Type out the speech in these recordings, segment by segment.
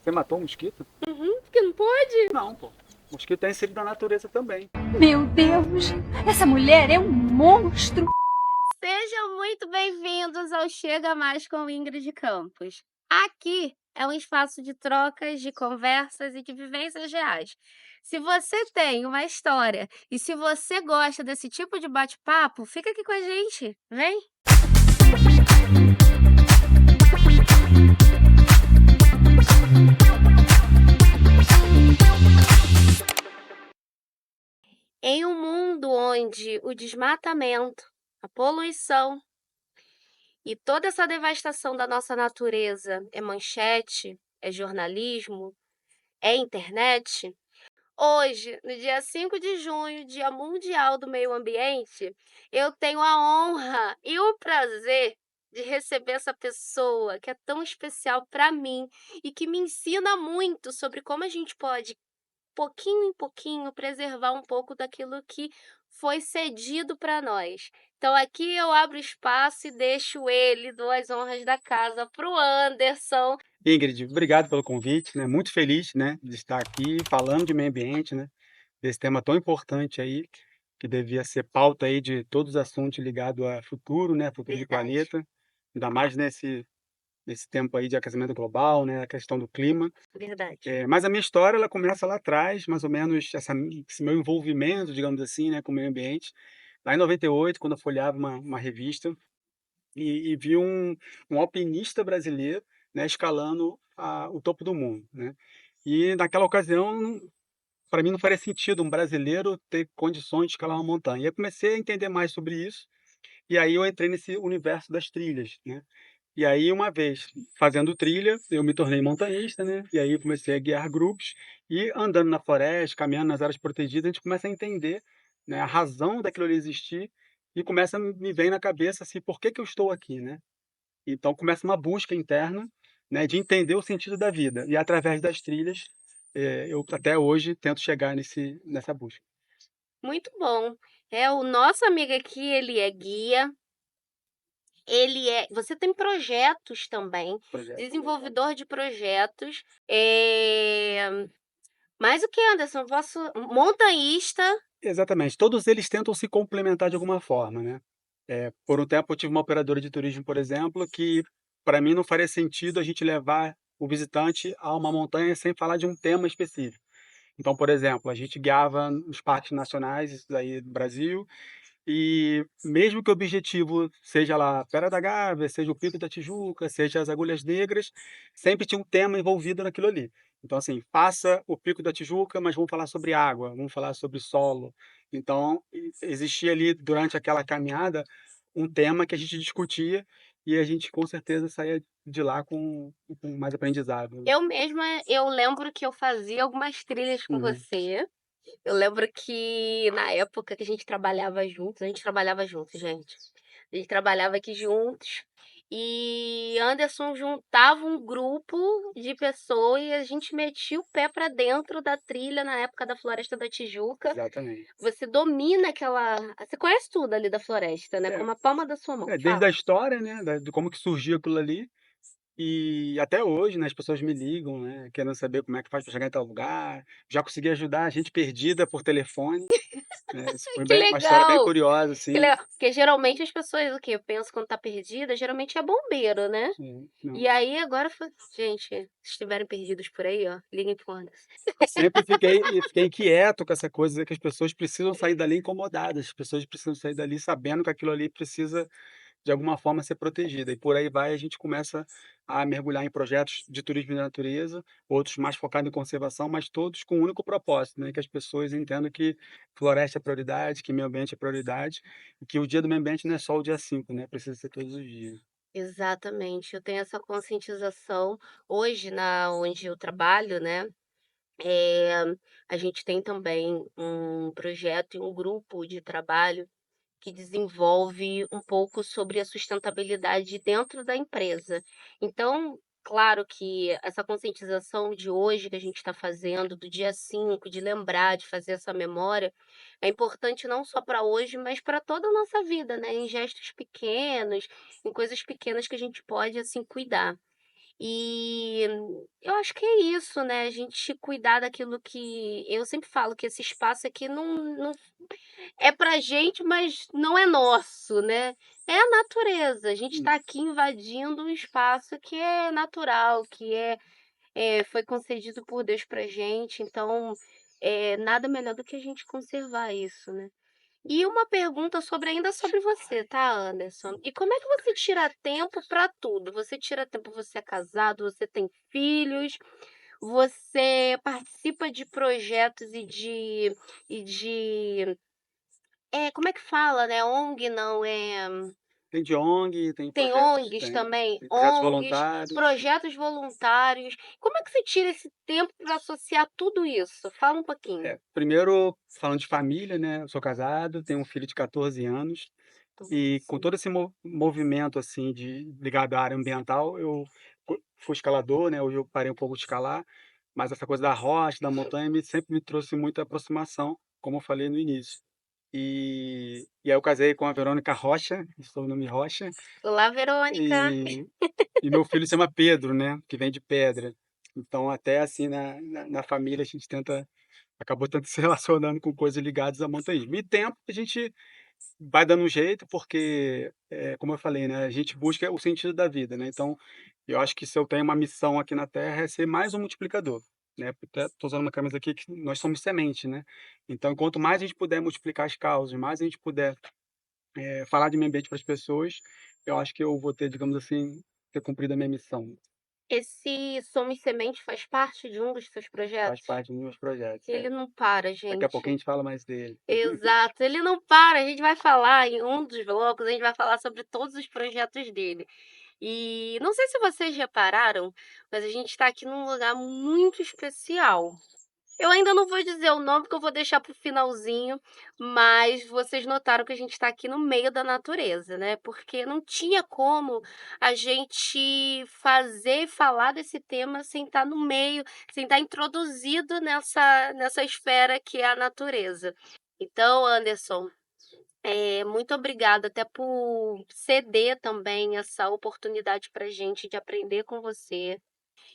Você matou um mosquito? Uhum, porque não pode. Não, pô. Mosquito é inserido na natureza também. Meu Deus, essa mulher é um monstro. Sejam muito bem-vindos ao Chega Mais com Ingrid Campos. Aqui é um espaço de trocas, de conversas e de vivências reais. Se você tem uma história e se você gosta desse tipo de bate-papo, fica aqui com a gente, vem! Em um mundo onde o desmatamento, a poluição e toda essa devastação da nossa natureza é manchete, é jornalismo, é internet, hoje, no dia 5 de junho, Dia Mundial do Meio Ambiente, eu tenho a honra e o prazer de receber essa pessoa que é tão especial para mim e que me ensina muito sobre como a gente pode, pouquinho em pouquinho, preservar um pouco daquilo que foi cedido para nós. Então aqui eu abro espaço e deixo ele, dou as honras da casa para o Anderson. Ingrid, obrigado pelo convite, né? Muito feliz, né, de estar aqui falando de meio ambiente, né? Desse tema tão importante aí, que devia ser pauta aí de todos os assuntos ligados a futuro, né? Futuro de Verdade. planeta, ainda mais nesse tempo aí de aquecimento global, né? A questão do clima. Verdade. Mas a minha história, ela começa lá atrás, mais ou menos esse meu envolvimento, digamos assim, né, com o meio ambiente, lá em 98, quando eu folheava uma revista e vi um alpinista brasileiro, né, escalando o topo do mundo, né? E naquela ocasião, para mim não faria sentido um brasileiro ter condições de escalar uma montanha. E eu comecei a entender mais sobre isso, e aí eu entrei nesse universo das trilhas, né? E aí uma vez fazendo trilha, eu me tornei montanhista, né? E aí comecei a guiar grupos e andando na floresta, caminhando nas áreas protegidas, a gente começa a entender, né, a razão daquilo ali existir e começa a me vem na cabeça assim, por que que eu estou aqui, né? Então começa uma busca interna, né, de entender o sentido da vida. E através das trilhas, eu até hoje tento chegar nessa busca. Muito bom. O nosso amigo aqui, ele é guia, você tem projetos também, Projeto. desenvolvedor de projetos, mais o que, Anderson? Vosso montanhista. Exatamente, todos eles tentam se complementar de alguma forma, né. Por um tempo eu tive uma operadora de turismo, por exemplo, que para mim não faria sentido a gente levar o visitante a uma montanha sem falar de um tema específico. Então, por exemplo, a gente guiava nos parques nacionais, isso daí do Brasil, e mesmo que o objetivo seja lá a Pedra da Gávea, seja o Pico da Tijuca, seja as Agulhas Negras, sempre tinha um tema envolvido naquilo ali. Então, assim, passa o Pico da Tijuca, mas vamos falar sobre água, vamos falar sobre solo. Então, existia ali durante aquela caminhada um tema que a gente discutia e a gente com certeza saía de lá com mais aprendizado. Eu mesma, eu lembro que eu fazia algumas trilhas com Uhum. você. Eu lembro que na época que a gente trabalhava juntos, gente. A gente trabalhava aqui juntos e Anderson juntava um grupo de pessoas e a gente metia o pé para dentro da trilha na época da Floresta da Tijuca. Exatamente. Você domina aquela, você conhece tudo ali da floresta, né, É, como a palma da sua mão. desde Fala. a história, né, de como que surgiu aquilo ali. E até hoje, né, as pessoas me ligam, né, querendo saber como é que faz para chegar em tal lugar. Já consegui ajudar a gente perdida por telefone, né, isso foi Que bem uma história bem legal! curiosa, Que assim. legal, porque geralmente as pessoas o quê? Penso quando tá perdida, geralmente é bombeiro, né. Não, E aí agora foi gente, se estiverem perdidos por aí, ó, liguem para o Anderson. sempre fiquei inquieto com essa coisa que as pessoas precisam sair dali incomodadas, as pessoas precisam sair dali sabendo que aquilo ali precisa de alguma forma ser protegida. E por aí vai, a gente começa a mergulhar em projetos de turismo de natureza, outros mais focados em conservação, mas todos com um único propósito, né? Que as pessoas entendam que floresta é prioridade, que meio ambiente é prioridade, e que o dia do meio ambiente não é só o dia 5, né? Precisa ser todos os dias. Exatamente, eu tenho essa conscientização. Hoje na onde eu trabalho, né, eh, a gente tem também um projeto e um grupo de trabalho que desenvolve um pouco sobre a sustentabilidade dentro da empresa. Então, claro que essa conscientização de hoje que a gente está fazendo, do dia 5, de lembrar, de fazer essa memória, é importante não só para hoje, mas para toda a nossa vida, né? Em gestos pequenos, em coisas pequenas que a gente pode, assim, cuidar. E eu acho que é isso, né, a gente cuidar daquilo que eu sempre falo que esse espaço aqui não é pra gente, mas não é nosso, né. É a natureza, a gente Hum, está aqui invadindo um espaço que é natural, que foi concedido por Deus pra gente, então, nada melhor do que a gente conservar isso, né. E uma pergunta ainda sobre você, tá, Anderson. E como é que você tira tempo para tudo? Você tira tempo, você é casado, você tem filhos, você participa de projetos como é que fala, né, ONG não, tem de ONG, tem tem projetos, ONGs tem, também, tem projetos ONGs, voluntários. projetos voluntários. Como é que você tira esse tempo para associar tudo isso? Fala um pouquinho. Primeiro, falando de família, né, eu sou casado, tenho um filho de 14 anos, e com Sim. todo esse movimento, assim, ligado à área ambiental, eu fui escalador, né, hoje eu parei um pouco de escalar, mas essa coisa da rocha, da montanha, sempre me trouxe muita aproximação, como eu falei no início. E aí eu casei com a Verônica Rocha, nome Rocha, Olá, Verônica. e e meu filho se chama Pedro, né, que vem de pedra. Então até assim na família a gente acabou tanto se relacionando com coisas ligadas a montanhismo. E tempo a gente vai dando um jeito, porque, como eu falei, né, a gente busca o sentido da vida, né, então eu acho que se eu tenho uma missão aqui na Terra é ser mais um multiplicador, né, até estou usando uma camisa aqui que nós somos semente, né, então quanto mais a gente puder multiplicar as causas, mais a gente puder, falar de meio ambiente para as pessoas, eu acho que eu vou ter, digamos assim, ter cumprido a minha missão. Esse Somos Semente faz parte de um dos seus Faz projetos? parte dos meus projetos, Ele é. não para, Daqui a pouquinho a gente. gente fala mais dele. Exato, ele não para. A gente vai falar em um dos blocos, a gente vai falar sobre todos os projetos dele. E não sei se vocês repararam, mas a gente está aqui num lugar muito especial. Eu ainda não vou dizer o nome, porque eu vou deixar para o finalzinho, mas vocês notaram que a gente está aqui no meio da natureza, né, porque não tinha como a gente fazer e falar desse tema sem estar no meio, sem estar introduzido nessa esfera que é a natureza. Então, Anderson, muito obrigada até por ceder também essa oportunidade pra gente de aprender com você.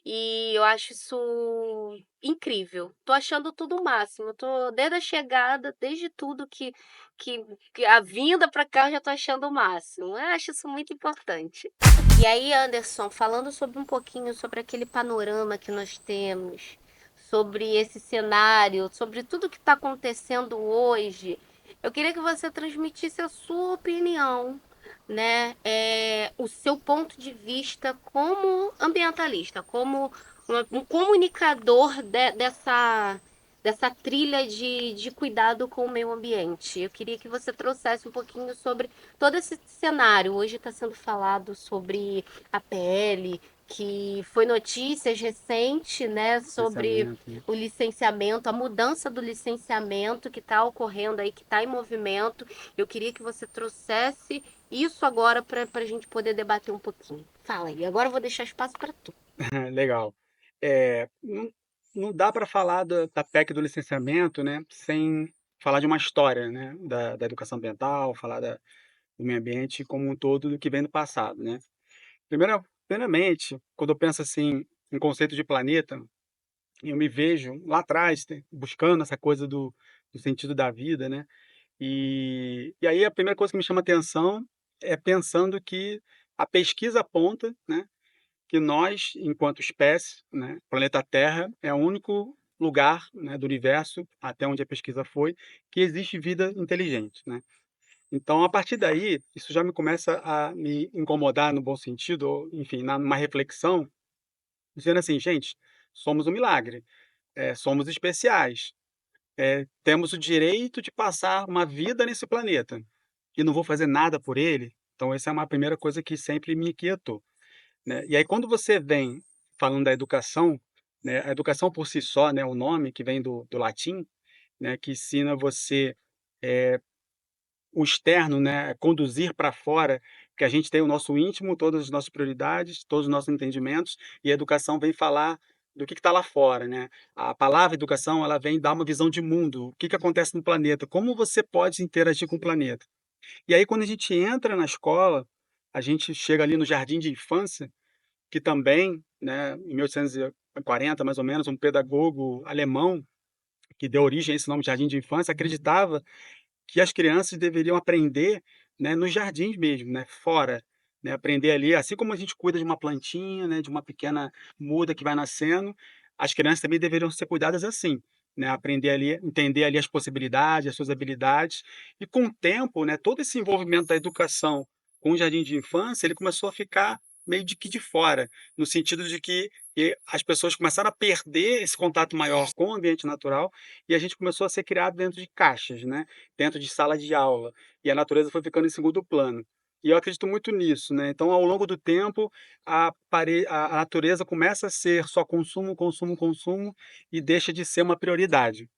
E eu acho isso incrível. Tô achando tudo o máximo. Tô desde a chegada, desde tudo que que a vinda para cá eu já tô achando o máximo. Eu acho isso muito importante. E aí, Anderson, falando sobre um pouquinho sobre aquele panorama que nós temos, sobre esse cenário, sobre tudo que está acontecendo hoje, eu queria que você transmitisse a sua opinião, né? O seu ponto de vista como ambientalista, como um comunicador dessa trilha de cuidado com o meio ambiente. Eu queria que você trouxesse um pouquinho sobre todo esse cenário. Hoje está sendo falado sobre a pele, que foi notícias recentes, né, sobre Pensamento, né. o licenciamento, a mudança do licenciamento que está ocorrendo aí, que está em movimento. Eu queria que você trouxesse isso agora para a gente poder debater um pouquinho. Fala aí, agora eu vou deixar espaço para tu. Legal. Não dá para falar da PEC do licenciamento, né, sem falar de uma história, né, da educação ambiental, falar do meio ambiente como um todo do que vem do passado, né. Primeiramente, quando eu penso, assim, em conceito de planeta, eu me vejo lá atrás, buscando essa coisa do sentido da vida, né, e aí a primeira coisa que me chama atenção é pensando que a pesquisa aponta, né, que nós, enquanto espécie, né, planeta Terra é o único lugar, né, do universo, até onde a pesquisa foi, que existe vida inteligente, né. Então, a partir daí, isso já me começa a me incomodar no bom sentido ou, enfim, numa reflexão, dizendo assim: "Gente, somos um milagre, somos especiais, temos o direito de passar uma vida nesse planeta, e não vou fazer nada por ele?". Então essa é uma primeira coisa que sempre me inquietou, né. E aí quando você vem falando da educação, né, a educação por si só, né, o nome que vem do latim, né, que ensina você, eh, o externo, né, conduzir para fora, que a gente tem o nosso íntimo, todas as nossas prioridades, todos os nossos entendimentos, e a educação vem falar do que está lá fora, né. A palavra educação, ela vem dar uma visão de mundo, o que que acontece no planeta, como você pode interagir com o planeta. E aí quando a gente entra na escola, a gente chega ali no jardim de infância, que também, né, em 1840, mais ou menos, um pedagogo alemão, que deu origem a esse nome de jardim de infância, acreditava que as crianças deveriam aprender, né, nos jardins mesmo, né, fora, né, aprender ali, assim como a gente cuida de uma plantinha, né, de uma pequena muda que vai nascendo, as crianças também deveriam ser cuidadas assim, né, aprender ali, entender ali as possibilidades, as suas habilidades, e com o tempo, né, todo esse envolvimento da educação com o jardim de infância, ele começou a ficar meio de que de fora, no sentido de que as pessoas começaram a perder esse contato maior com o ambiente natural, e a gente começou a ser criado dentro de caixas, né, dentro de sala de aula, e a natureza foi ficando em segundo plano. E eu acredito muito nisso, né, então ao longo do tempo, a natureza começa a ser só consumo, consumo, consumo, e deixa de ser uma prioridade.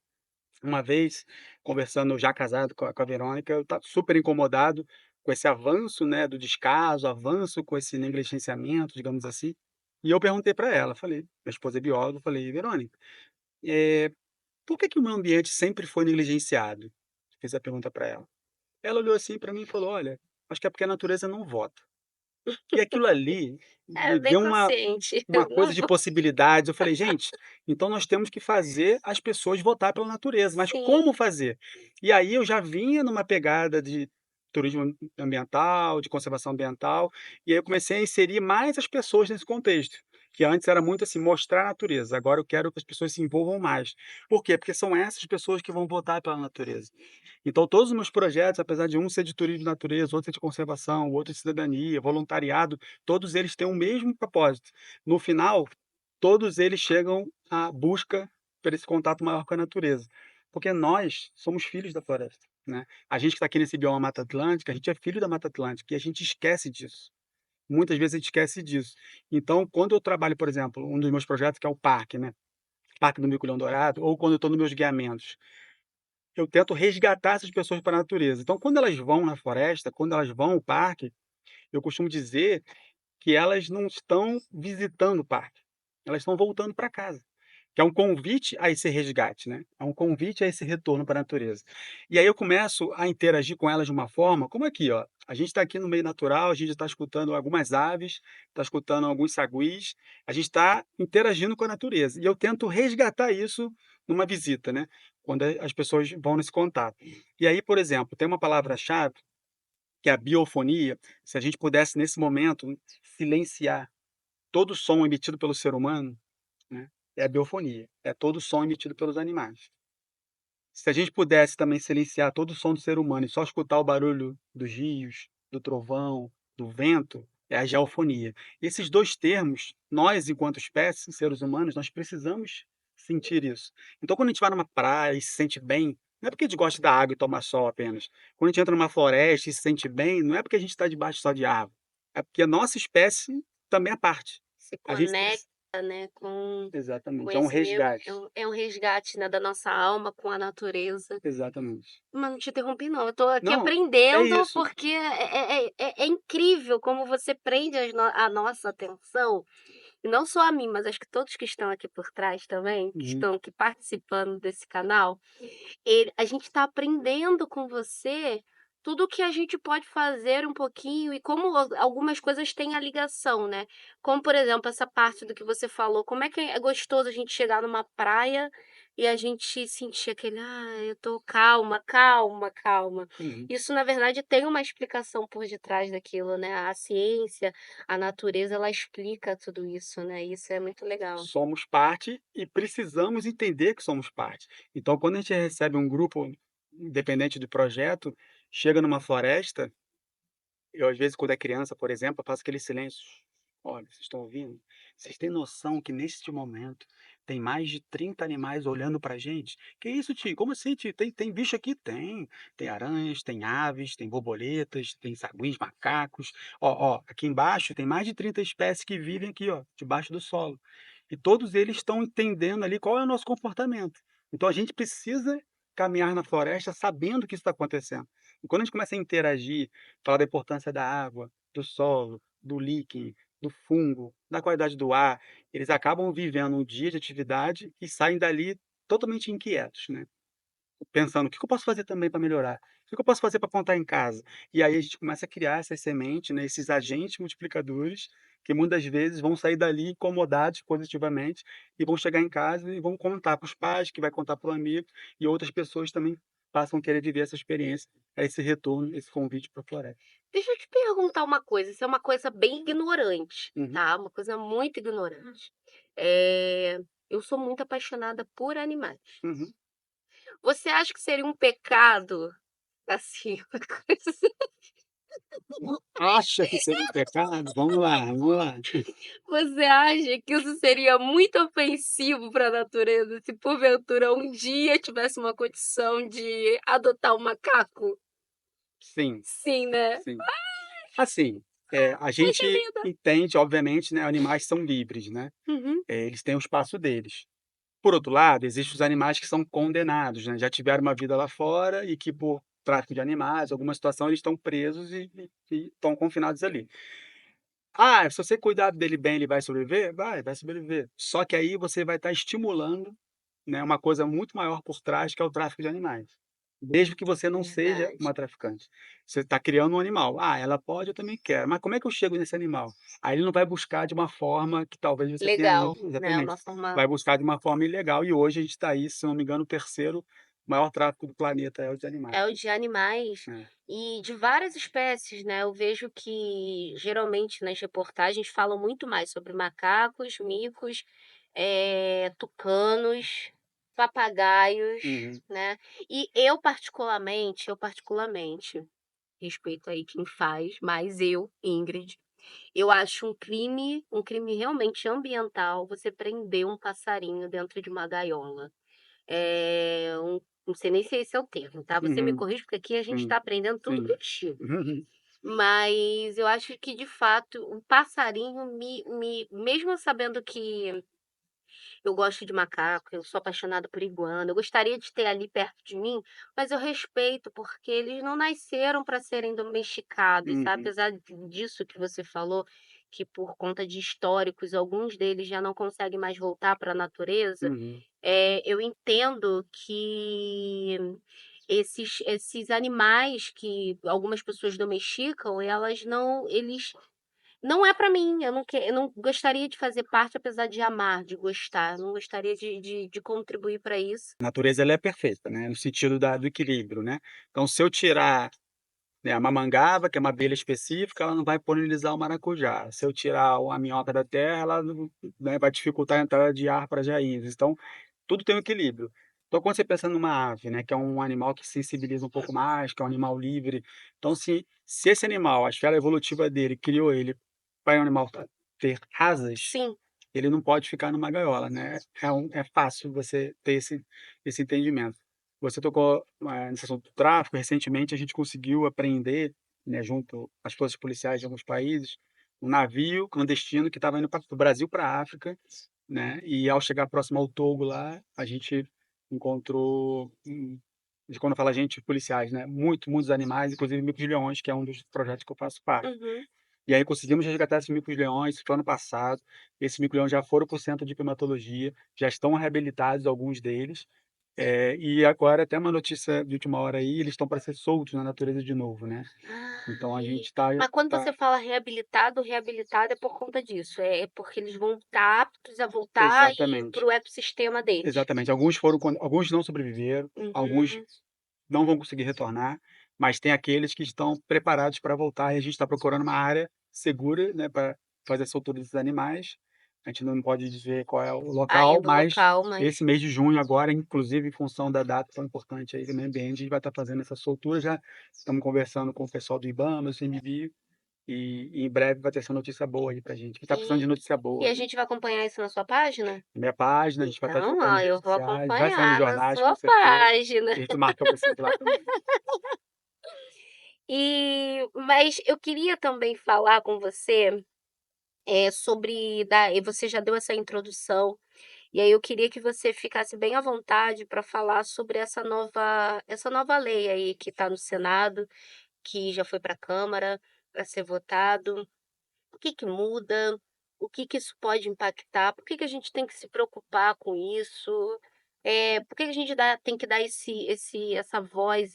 Uma vez, conversando já casado com a Verônica, eu estava super incomodado com esse avanço, né, do descaso, avanço com esse negligenciamento, digamos assim, e eu perguntei para ela, falei, minha esposa é bióloga, eu falei: "Verônica, eh, por que que o meio ambiente sempre foi negligenciado?" Fiz a pergunta para ela. Ela olhou assim para mim e falou: "Olha, acho que é porque a natureza não vota". E aquilo ali É me bem deu consciente. uma coisa Não de possibilidades. Eu falei: "Gente, então nós temos que fazer as pessoas votar pela natureza, mas sim, como fazer?". E aí eu já vinha numa pegada de turismo ambiental, de conservação ambiental, e aí eu comecei a inserir mais as pessoas nesse contexto, que antes era muito assim, mostrar a natureza, agora eu quero que as pessoas se envolvam mais. Por quê? Porque são essas pessoas que vão votar pela natureza. Então todos os meus projetos, apesar de um ser de turismo de natureza, outro ser de conservação, o outro de cidadania, voluntariado, todos eles têm o mesmo propósito. No final, todos eles chegam à busca por esse contato maior com a natureza, porque nós somos filhos da floresta, né. A gente que está aqui nesse bioma Mata Atlântica, a gente é filho da Mata Atlântica e a gente esquece disso. Muitas vezes a gente esquece disso. Então, quando eu trabalho, por exemplo, um dos meus projetos que é o parque, né, Parque do Mico-Leão-Dourado, ou quando eu estou nos meus guiamentos, eu tento resgatar essas pessoas para a natureza. Então, quando elas vão na floresta, quando elas vão ao parque, eu costumo dizer que elas não estão visitando o parque, elas estão voltando para casa, que é um convite a esse resgate, né, é um convite a esse retorno para a natureza. E aí eu começo a interagir com elas de uma forma como aqui, ó, a gente está aqui no meio natural, a gente está escutando algumas aves, está escutando alguns saguis, a gente está interagindo com a natureza, e eu tento resgatar isso numa visita, né, quando as pessoas vão nesse contato. E aí, por exemplo, tem uma palavra-chave, que é a biofonia, se a gente pudesse nesse momento silenciar todo som emitido pelo ser humano, né, é a biofonia, é todo som emitido pelos animais. Se a gente pudesse também silenciar todo o som do ser humano e só escutar o barulho dos rios, do trovão, do vento, é a geofonia. Esses 2 termos, nós enquanto espécie, seres humanos, nós precisamos sentir isso. Então quando a gente vai numa praia e se sente bem, não é porque a gente gosta da água e toma sol apenas. Quando a gente entra numa floresta e se sente bem, não é porque a gente está debaixo só de árvore, é porque a nossa espécie também é parte. se A gente preci conecta, né, com exatamente, é um esse meio resgate. é um resgate, né, da nossa alma com a natureza. Exatamente. Mas não te interrompi não, eu tô aqui Não, é aprendendo, isso. porque é incrível como você prende a nossa atenção, e não só a mim, mas acho que todos que estão aqui por trás também, que Uhum. estão aqui participando desse canal, a gente está aprendendo com você tudo o que a gente pode fazer um pouquinho e como algumas coisas têm a ligação, né. Como, por exemplo, essa parte do que você falou, como é que é gostoso a gente chegar numa praia e a gente sentir aquele: "Ah, eu tô calma, calma, calma". Uhum. Isso, na verdade, tem uma explicação por detrás daquilo, né. A ciência, a natureza, ela explica tudo isso, né, isso é muito legal. Somos parte e precisamos entender que somos parte. Então, quando a gente recebe um grupo, independente do projeto, chega numa floresta, eu às vezes quando é criança, por exemplo, eu faço aquele silêncio. Olha, vocês estão ouvindo? Vocês têm noção que neste momento tem mais de 30 animais olhando pra gente? Que isso, tio? Como assim, tio? Tem bicho aqui? Tem. Tem aranhas, tem aves, tem borboletas, tem saguis, macacos. Ó, aqui embaixo tem mais de 30 espécies que vivem aqui, ó, debaixo do solo. E todos eles estão entendendo ali qual é o nosso comportamento. Então a gente precisa caminhar na floresta sabendo que isso está acontecendo. E quando a gente começa a interagir, falar da importância da água, do solo, do líquen, do fungo, da qualidade do ar, eles acabam vivendo um dia de atividade e saem dali totalmente inquietos, né? Pensando: "O que que eu posso fazer também para melhorar? O que que eu posso fazer para plantar em casa?". E aí a gente começa a criar essas sementes, né, esses agentes multiplicadores que muitas vezes vão sair dali incomodados positivamente e vão chegar em casa e vão contar para os pais, que vai contar para o amigo, e outras pessoas também passam a querer viver essa experiência, esse retorno, esse convite para a floresta. Deixa eu te perguntar uma coisa, isso é uma coisa bem ignorante, Uhum, tá, uma coisa muito ignorante. Eh, eu sou muito apaixonada por animais. uhum. Você acha que seria um pecado, assim, uma coisa assim, Acha que seria um pecado? Vamos lá, vamos lá. você acha que isso seria muito ofensivo para a natureza, se porventura um dia tivesse uma condição de adotar um macaco? Sim, Sim, né? sim. Assim, a Poxa gente vida. entende, obviamente, né, animais são livres, né, Uhum. eles têm o espaço deles. Por outro lado, existem os animais que são condenados, né, já tiveram uma vida lá fora e que por tráfico de animais, alguma situação, eles estão presos e estão confinados ali. Ah, se você cuidar dele bem, ele vai sobreviver? Vai sobreviver. Só que aí você vai estar estimulando, né, uma coisa muito maior por trás, que é o tráfico de animais. Mesmo que você não seja Verdade. uma traficante. Você está criando um animal. Ah, ela pode, eu também quero. Mas como é que eu chego nesse animal? Aí ele não vai buscar de uma forma que talvez você tenha Legal, né, exatamente. uma forma Vai buscar de uma forma ilegal e hoje a gente está aí, se não me engano, o terceiro maior tráfico do planeta é o de animais. é o de animais É. e de várias espécies, né, eu vejo que geralmente nas reportagens falam muito mais sobre macacos, micos, tucanos, papagaios, Uhum, né. E eu particularmente, respeito aí quem faz, mas eu, Ingrid, eu acho um crime realmente ambiental você prender um passarinho dentro de uma gaiola. Não sei nem se esse é o termo, tá, você me uhum, corrige, porque aqui a gente sim, está aprendendo tudo sim. contigo. Uhum, Mas eu acho que de fato o passarinho me mesmo sabendo que eu gosto de macaco, eu sou apaixonada por iguana, eu gostaria de ter ali perto de mim, mas eu respeito, porque eles não nasceram para serem domesticados, sabe, uhum, apesar disso que você falou, que por conta de históricos, alguns deles já não conseguem mais voltar para a natureza, uhum. eu entendo que esses animais que algumas pessoas domesticam, eles não é pra mim, eu não gostaria de fazer parte, apesar de amar, de gostar, não gostaria de contribuir para isso. A natureza ela é perfeita, né, no sentido do equilíbrio, né. Então se eu tirar, né, a mamangava, que é uma abelha específica, ela não vai polinizar o maracujá. Se eu tirar a minhoca da terra, ela não, né, vai dificultar a entrada de ar para Jaízes. Então, tudo tem um equilíbrio. Então, quando você pensa numa ave, né, que é um animal que sensibiliza um pouco mais, que é um animal livre, então se esse animal, a esfera evolutiva dele criou ele para um animal ter asas, Sim. ele não pode ficar numa gaiola, né, é fácil você ter esse entendimento. Você tocou, nesse assunto do tráfico, recentemente a gente conseguiu apreender, né, junto às forças policiais de alguns países, um navio clandestino que estava indo do Brasil para a África, né, e ao chegar próximo ao Togo lá, a gente encontrou, de quando fala a gente, policiais, né, muitos animais, inclusive micos-leões, que é um dos projetos que eu faço parte. Uhum. E aí conseguimos resgatar esses micos-leões, isso foi ano passado, esses micos-leões já foram para o centro de primatologia, já estão reabilitados alguns deles, e agora até uma notícia de última hora aí, eles estão para ser soltos na natureza de novo, né. Então a gente Ai. está Mas quando tá você fala reabilitado, reabilitado é por conta disso, é porque eles vão estar aptos a voltar e para exatamente, o ecossistema deles. exatamente. Alguns não sobreviveram, alguns Uhum. não vão conseguir retornar, mas tem aqueles que estão preparados para voltar e a gente está procurando uma área segura, né, para fazer a soltura desses animais. A gente não pode dizer qual é o local, Ainda o mas local, mas esse mês de junho agora, inclusive em função da data tão importante aí do meio ambiente, a gente vai estar fazendo essa soltura, já estamos conversando com o pessoal do IBAMA, do CNV, e em breve vai ter essa notícia boa aí pra gente, a gente está precisando de e notícia e boa. a gente vai acompanhar isso na sua página? Na minha página, a gente vai estar Então, colocando ó, nas eu redes vou sociais, vai sair nos acompanhar na jornais com sua certeza, página. e a gente marca vocês lá também. Mas eu queria também falar com você, e você já deu essa introdução, e aí eu queria que você ficasse bem à vontade para falar sobre essa nova lei aí que está no Senado, que já foi para a Câmara para ser votado. O que que muda? O que que isso pode impactar? Por que que a gente tem que se preocupar com isso? Por que que a gente tem que dar essa voz,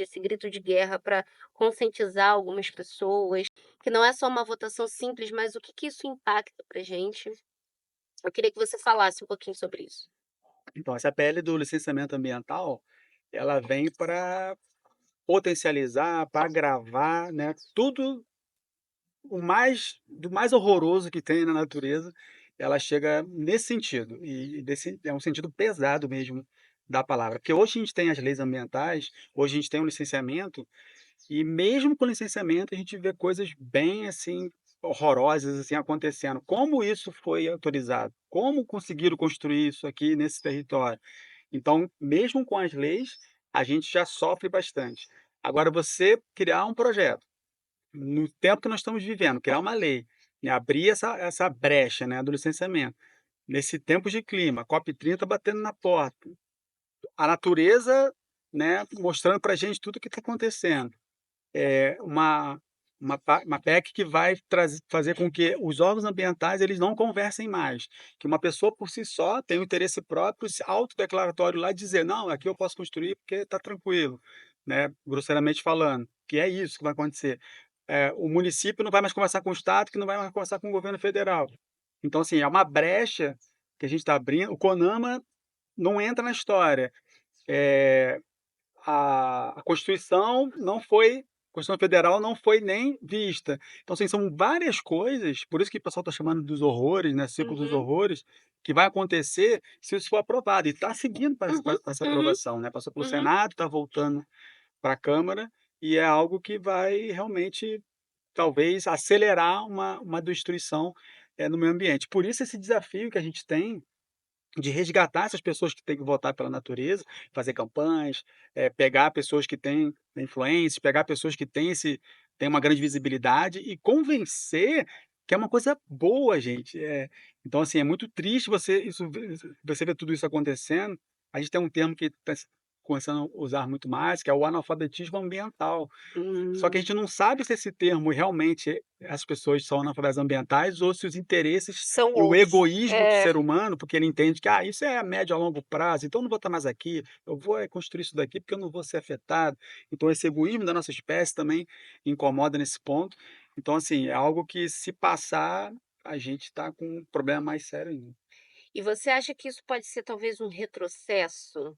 esse grito de guerra para conscientizar algumas pessoas? que não é só uma votação simples, mas o que que isso impacta pra gente. Eu queria que você falasse um pouquinho sobre isso. Então, essa PL do licenciamento ambiental, ela vem para potencializar, para agravar, né, tudo o mais do mais horroroso que tem na natureza, ela chega nesse sentido, e desse é um sentido pesado mesmo da palavra. Porque hoje a gente tem as leis ambientais, hoje a gente tem um licenciamento, e mesmo com licenciamento a gente vê coisas bem, assim, horrorosas, assim, acontecendo. Como isso foi autorizado? Como conseguiram construir isso aqui nesse território? Então, mesmo com as leis, a gente já sofre bastante. Agora você criar um projeto no tempo que nós estamos vivendo, criar uma lei, e abrir essa brecha, né, do licenciamento. Nesse tempo de clima, COP30 batendo na porta, a natureza, né, mostrando para a gente tudo o que está acontecendo. É uma PEC que vai fazer com que os órgãos ambientais eles não conversem mais, que uma pessoa por si só tem o interesse próprio, se autodeclaratório lá, dizer: "Não, aqui eu posso construir porque está tranquilo", né, grosseiramente falando, que é isso que vai acontecer. O município não vai mais conversar com o estado, que não vai mais conversar com o governo federal. Então, assim, é uma brecha que a gente está abrindo. O CONAMA não entra na história. Eh, a Constituição não foi a Constituição Federal não foi nem vista. Então, assim, são várias coisas, por isso que o pessoal está chamando dos horrores, né, ciclo dos Uhum, horrores, que vai acontecer se isso for aprovado. E está seguindo para uhum, essa uhum, aprovação, né, passou pelo uhum. Senado, está voltando para a Câmara, e é algo que vai realmente, talvez, acelerar uma destruição, no meio ambiente. Por isso esse desafio que a gente tem de resgatar essas pessoas que têm que votar pela natureza, fazer campanhas, pegar pessoas que têm influência, pegar pessoas que têm uma grande visibilidade e convencer que é uma coisa boa, gente. Então, assim, é muito triste você ver tudo isso acontecendo. A gente tem um termo que está começando a usar muito mais, que é o analfabetismo ambiental. Só que a Hum, gente não sabe se esse termo realmente as pessoas são analfabetas ambientais ou se os interesses são e o outros. egoísmo do É. ser humano, porque ele entende que: "Ah, isso é a médio a longo prazo, então eu não vou estar mais aqui, eu vou construir isso daqui porque eu não vou ser afetado". Então esse egoísmo da nossa espécie também incomoda nesse ponto. Então, assim, é algo que se passar, a gente está com um problema mais sério ainda. E você acha que isso pode ser talvez um retrocesso?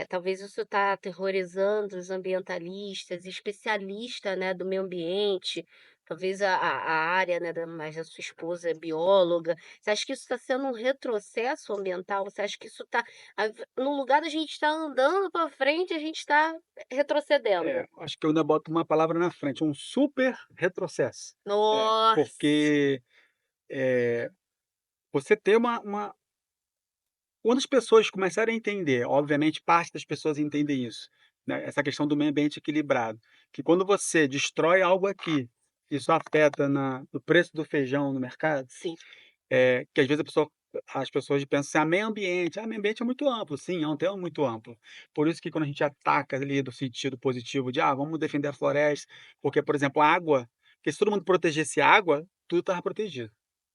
Talvez isso está aterrorizando os ambientalistas, especialistas, né, do meio ambiente, talvez a área, né, mas a sua esposa é bióloga. Você acha que isso está sendo um retrocesso ambiental? Você acha que isso está, no lugar da gente estar andando para frente, a gente está retrocedendo? Acho que eu ainda boto uma palavra na frente, um super retrocesso. Nossa! Porque, você ter quando as pessoas começarem a entender, obviamente parte das pessoas entendem isso, né, essa questão do meio ambiente equilibrado, que quando você destrói algo aqui, isso afeta no preço do feijão no mercado, Sim. que às vezes as pessoas pensam assim: "Ah, meio ambiente, meio ambiente é muito amplo", sim, é um tema muito amplo. Por isso que quando a gente ataca ali do sentido positivo de: "Ah, vamos defender a floresta", porque, por exemplo, a água, porque se todo mundo protegesse a água, tudo estava protegido.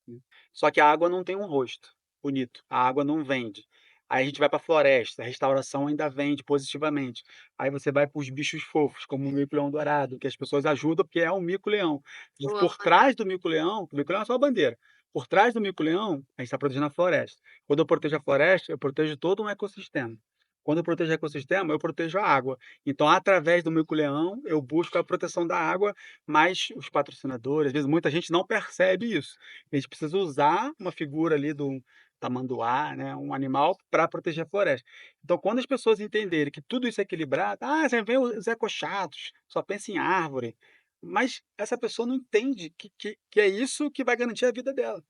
Né. Só que a água não tem um rosto bonito, a água não vende. Aí a gente vai para a floresta, a restauração ainda vende positivamente. Aí você vai para os bichos fofos, como o mico-leão dourado, que as pessoas ajudam porque é um mico-leão. Eu Mas amo. por trás do mico-leão, o mico-leão é só a bandeira, por trás do mico-leão, a gente está protegendo a floresta. Quando eu protejo a floresta, eu protejo todo um ecossistema. Quando eu protejo o ecossistema, eu protejo a água. Então, através do mico-leão, eu busco a proteção da água, mas os patrocinadores, às vezes muita gente não percebe isso. A gente precisa usar uma figura ali do tamanduá, né, um animal para proteger a floresta. Então, quando as pessoas entenderem que tudo isso é equilibrado, você vê os ecochatos, só pensa em árvore, mas essa pessoa não entende que é isso que vai garantir a vida dela.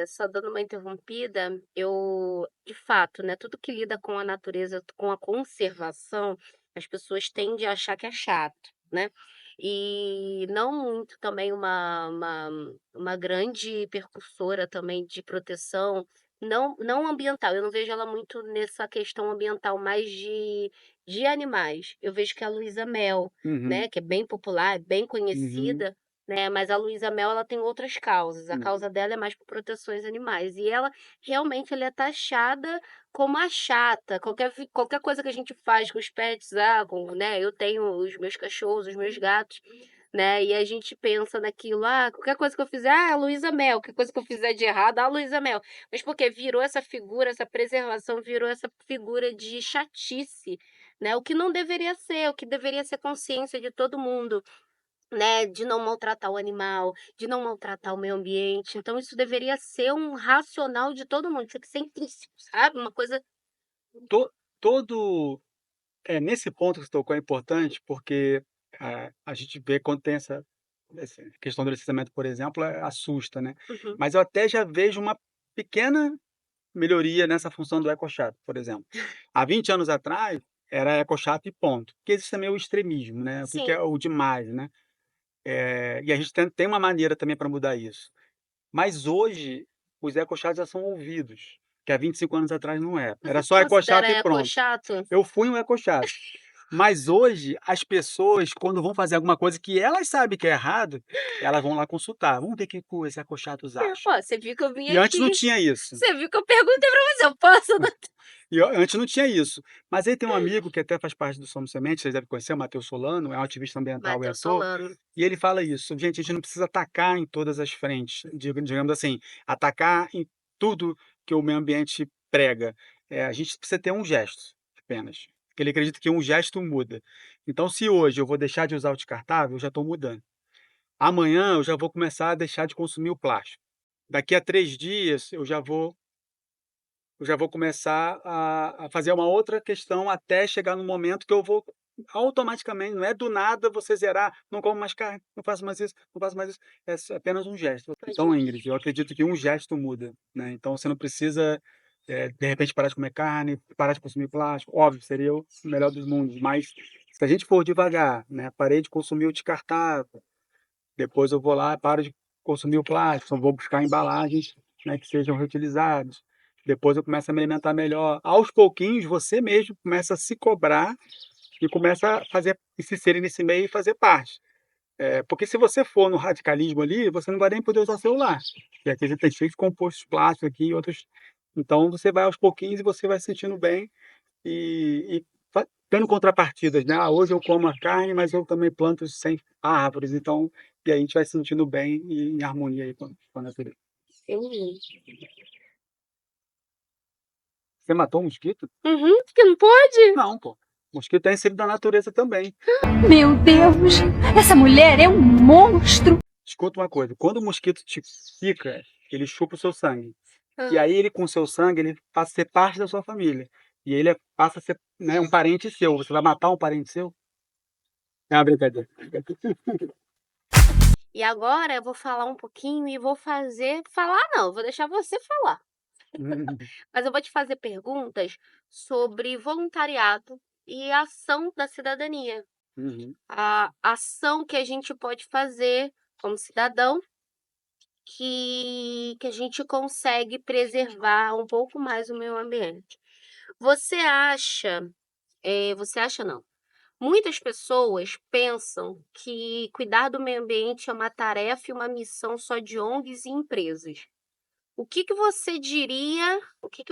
Só dando uma interrompida, eu de fato, né, tudo que lida com a natureza, com a conservação, as pessoas tendem a achar que é chato, né. E não muito também uma grande percursora também de proteção, não ambiental, eu não vejo ela muito nessa questão ambiental, mais de animais. Eu vejo que a Luísa Mel, né, Uhum, que é bem popular, é bem uhum, conhecida, né, mas a Luísa Mel ela tem outras causas, a uhum. causa dela é mais por proteções animais, e ela realmente ela é taxada como a chata, qualquer coisa que a gente faz com os pets, com né, eu tenho os meus cachorros, os meus gatos, né, e a gente pensa naquilo: "Ah, qualquer coisa que eu fizer, ah, Luísa Mel, qualquer coisa que eu fizer de errado, ah, Luísa Mel". Mas porque virou essa figura, essa preservação virou essa figura de chatice, né, o que não deveria ser, o que deveria ser consciência de todo mundo, né, de não maltratar o animal, de não maltratar o meio ambiente, então isso deveria ser um racional de todo mundo, tinha que ser intrínseco, sabe, uma coisa. To todo nesse ponto que você tocou é importante, porque a gente vê quando tem essa questão do licenciamento, por exemplo, assusta, né. Uhum. Mas eu até já vejo uma pequena melhoria nessa função do ecochato, por exemplo. Há 20 anos atrás, era ecochato e ponto, porque existe também o extremismo, né, o que que Sim. é o demais, né. E a gente tem uma maneira também para mudar isso. Mas hoje, os ecochatos já são ouvidos, que há 25 anos atrás não era. Você Era se só considera ecochato e pronto. ecochato? Eu fui um ecochato. Mas hoje, as pessoas, quando vão fazer alguma coisa que elas sabem que é errado, elas vão lá consultar. Vamos ver o que que os ecochatos É, acham. pô, você viu que eu vim E antes não aqui, tinha isso. você viu que eu perguntei pra você, eu posso dar. Antes não tinha isso. Mas aí tem um amigo que até faz parte do Somos Semente, vocês devem conhecer, o Matheus Solano, é um ativista ambiental e Matheus ator, Solano. e ele fala isso: "Gente, a gente não precisa atacar em todas as frentes", digamos assim, atacar em tudo que o meio ambiente prega. A gente precisa ter um gesto apenas, porque ele acredita que um gesto muda. Então, se hoje eu vou deixar de usar o descartável, eu já estou mudando. Amanhã eu já vou começar a deixar de consumir o plástico. Daqui a 3 dias eu já vou começar a fazer uma outra questão até chegar no momento que eu vou automaticamente, não é do nada você zerar: "Não como mais carne, não faço mais isso, não faço mais isso", apenas um gesto. Então, Imagina. Ingrid, eu acredito que um gesto muda, né, então você não precisa, de repente parar de comer carne, parar de consumir plástico, óbvio, seria o melhor dos mundos, mas se a gente for devagar, né, parei de consumir o descartável, depois eu vou lá, paro de consumir o plástico, só vou buscar embalagens, né, que sejam reutilizadas. Depois eu começo a me alimentar melhor. Aos pouquinhos, você mesmo começa a se cobrar e começa a fazer e se inserir nesse meio e fazer parte. Porque se você for no radicalismo ali, você não vai nem poder usar celular, porque aqui a gente tem cheio de compostos plásticos aqui e outros, então você vai aos pouquinhos e você vai se sentindo bem e tendo contrapartidas, né, hoje eu como a carne, mas eu também planto 100 árvores, então e aí a gente vai se sentindo bem e em harmonia aí com a natureza. Entendi. Você matou um mosquito? Uhum, porque não pode? Não, pô. Mosquito é inserido da natureza também. Meu Deus, essa mulher é um monstro. Escuta uma coisa, quando o mosquito te pica, ele chupa o seu sangue. Hã. E aí ele com o seu sangue, ele passa a ser parte da sua família. E ele passa a ser, né, um parente seu. Você vai matar um parente seu? É uma brincadeira. E agora eu vou falar um pouquinho e vou falar não, vou deixar você falar. Mas eu vou te fazer perguntas sobre voluntariado e ação da cidadania. Uhum. A ação que a gente pode fazer como cidadão, que a gente consegue preservar um pouco mais o meio ambiente. Você acha, você acha não, muitas pessoas pensam que cuidar do meio ambiente é uma tarefa e uma missão só de ONGs e empresas. O que que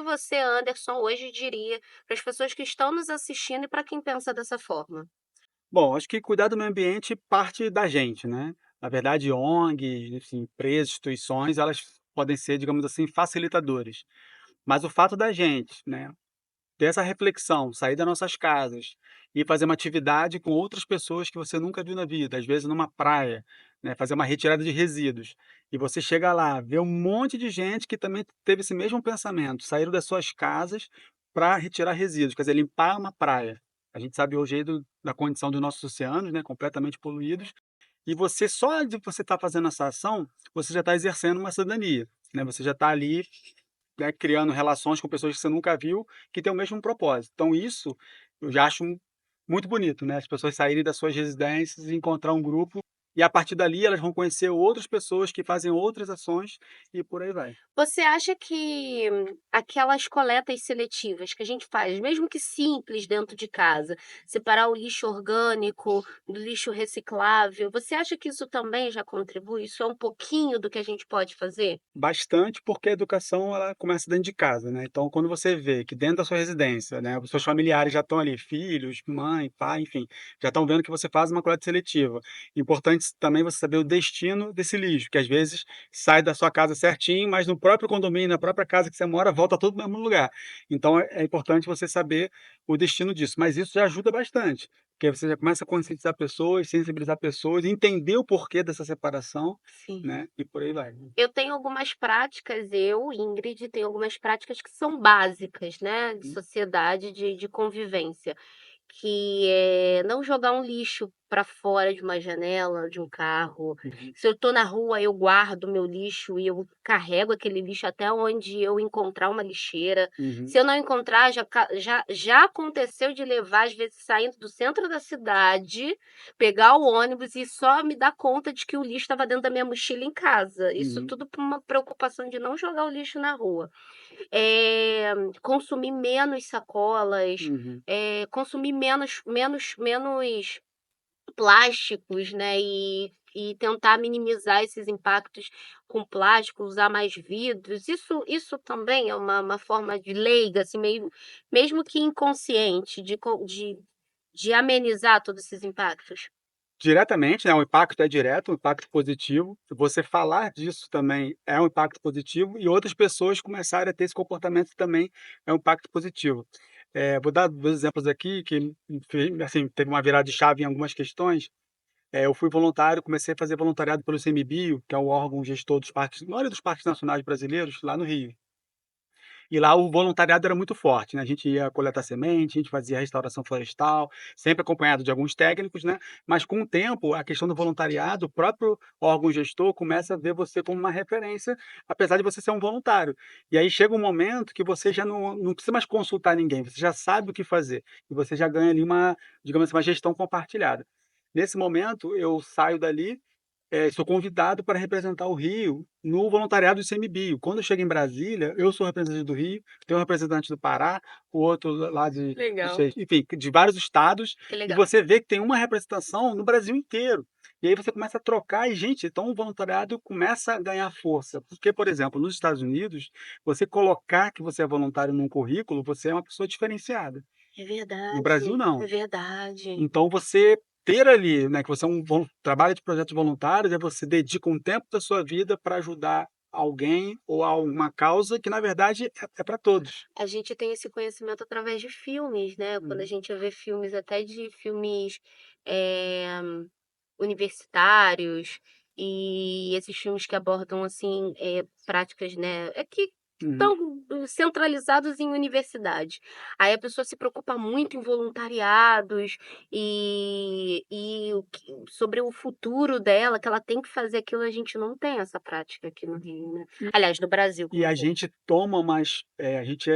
você, Anderson, hoje diria para as pessoas que estão nos assistindo e para quem pensa dessa forma? Bom, acho que cuidar do meio ambiente parte da gente, né. Na verdade, ONGs, enfim, empresas, instituições, elas podem ser, digamos assim, facilitadores. Mas o fato da gente, né, ter essa reflexão, sair das nossas casas e fazer uma atividade com outras pessoas que você nunca viu na vida, às vezes numa praia, né, fazer uma retirada de resíduos. E você chega lá, vê um monte de gente que também teve esse mesmo pensamento, saíram das suas casas para retirar resíduos, quer dizer, limpar uma praia. A gente sabe hoje aí da condição dos nossos oceanos, né, completamente poluídos, e você só de você estar fazendo essa ação, você já está exercendo uma cidadania, né, você já está ali, né, criando relações com pessoas que você nunca viu, que têm o mesmo propósito. Então isso, eu já acho muito bonito, né, as pessoas saírem das suas residências e encontrar um grupo, e a partir dali elas vão conhecer outras pessoas que fazem outras ações, e por aí vai. Você acha que aquelas coletas seletivas que a gente faz, mesmo que simples dentro de casa, separar o lixo orgânico do lixo reciclável, você acha que isso também já contribui? Isso é um pouquinho do que a gente pode fazer? Bastante, porque a educação ela começa dentro de casa, né, então quando você vê que dentro da sua residência, né, os seus familiares já estão ali, filhos, mãe, pai, enfim, já estão vendo que você faz uma coleta seletiva. Importante importante também você saber o destino desse lixo, que às vezes sai da sua casa certinho, mas no próprio condomínio, na própria casa que você mora, volta tudo no mesmo lugar. Então é importante você saber o destino disso, mas isso já ajuda bastante, porque você já começa a conscientizar pessoas, sensibilizar pessoas, entender o porquê dessa separação, Sim. né, e por aí vai. Eu tenho algumas práticas, eu, Ingrid, tenho algumas práticas que são básicas, né, de Hum. sociedade, de convivência, que é não jogar um lixo para fora de uma janela de um carro. Uhum, Se eu tô na rua, eu guardo meu lixo e eu carrego aquele lixo até onde eu encontrar uma lixeira. uhum, Se eu não encontrar, já aconteceu de levar, às vezes, saindo do centro da cidade, pegar o ônibus e só me dar conta de que o lixo estava dentro da minha mochila em casa. Isso uhum, tudo por uma preocupação de não jogar o lixo na rua. Eh, Consumir menos sacolas, uhum. consumir menos plásticos, né, e tentar minimizar esses impactos com plástico, usar mais vidros. Isso também é uma forma de leiga, assim, meio mesmo que inconsciente, de amenizar todos esses impactos. Diretamente, né, o impacto é direto, um impacto positivo. Você falar disso também é um impacto positivo e outras pessoas começarem a ter esse comportamento também é um impacto positivo. Vou dar 2 exemplos aqui que assim, teve uma virada de chave em algumas questões. Eu fui voluntário, comecei a fazer voluntariado pelo ICMBio, que é o órgão gestor dos parques, maioria dos parques nacionais brasileiros, lá no Rio. E lá o voluntariado era muito forte, né, a gente ia coletar semente, a gente fazia restauração florestal, sempre acompanhado de alguns técnicos, né, mas com o tempo, a questão do voluntariado, o próprio órgão gestor começa a ver você como uma referência, apesar de você ser um voluntário. E aí chega um momento que você já não precisa mais consultar ninguém, você já sabe o que fazer, e você já ganha ali uma, digamos assim, uma gestão compartilhada. Nesse momento, eu saio dali, sou convidado para representar o Rio no voluntariado do ICMBio. Quando eu chego em Brasília, eu sou representante do Rio, tem um representante do Pará, o outro lá de não Legal, sei, enfim, de vários estados, que e legal. você vê que tem uma representação no Brasil inteiro. E aí você começa a trocar e, gente, então o voluntariado começa a ganhar força. Porque, por exemplo, nos Estados Unidos, você colocar que você é voluntário num currículo, você é uma pessoa diferenciada. É No Brasil, verdade, é não. verdade. Então você ter ali, né, que você é um trabalho de projetos voluntários, você dedica um tempo da sua vida para ajudar alguém ou a uma causa que na verdade é para todos. A gente tem esse conhecimento através de filmes, né, quando a Uhum, gente vê filmes, até de filmes, eh, universitários, e esses filmes que abordam, assim, práticas, né, que uhum. estão centralizados em universidades. Aí a pessoa se preocupa muito em voluntariados, e o que sobre o futuro dela, que ela tem que fazer aquilo. A gente não tem essa prática aqui no Rio, né. E Aliás, no Brasil e como um a todo. gente toma umas, a gente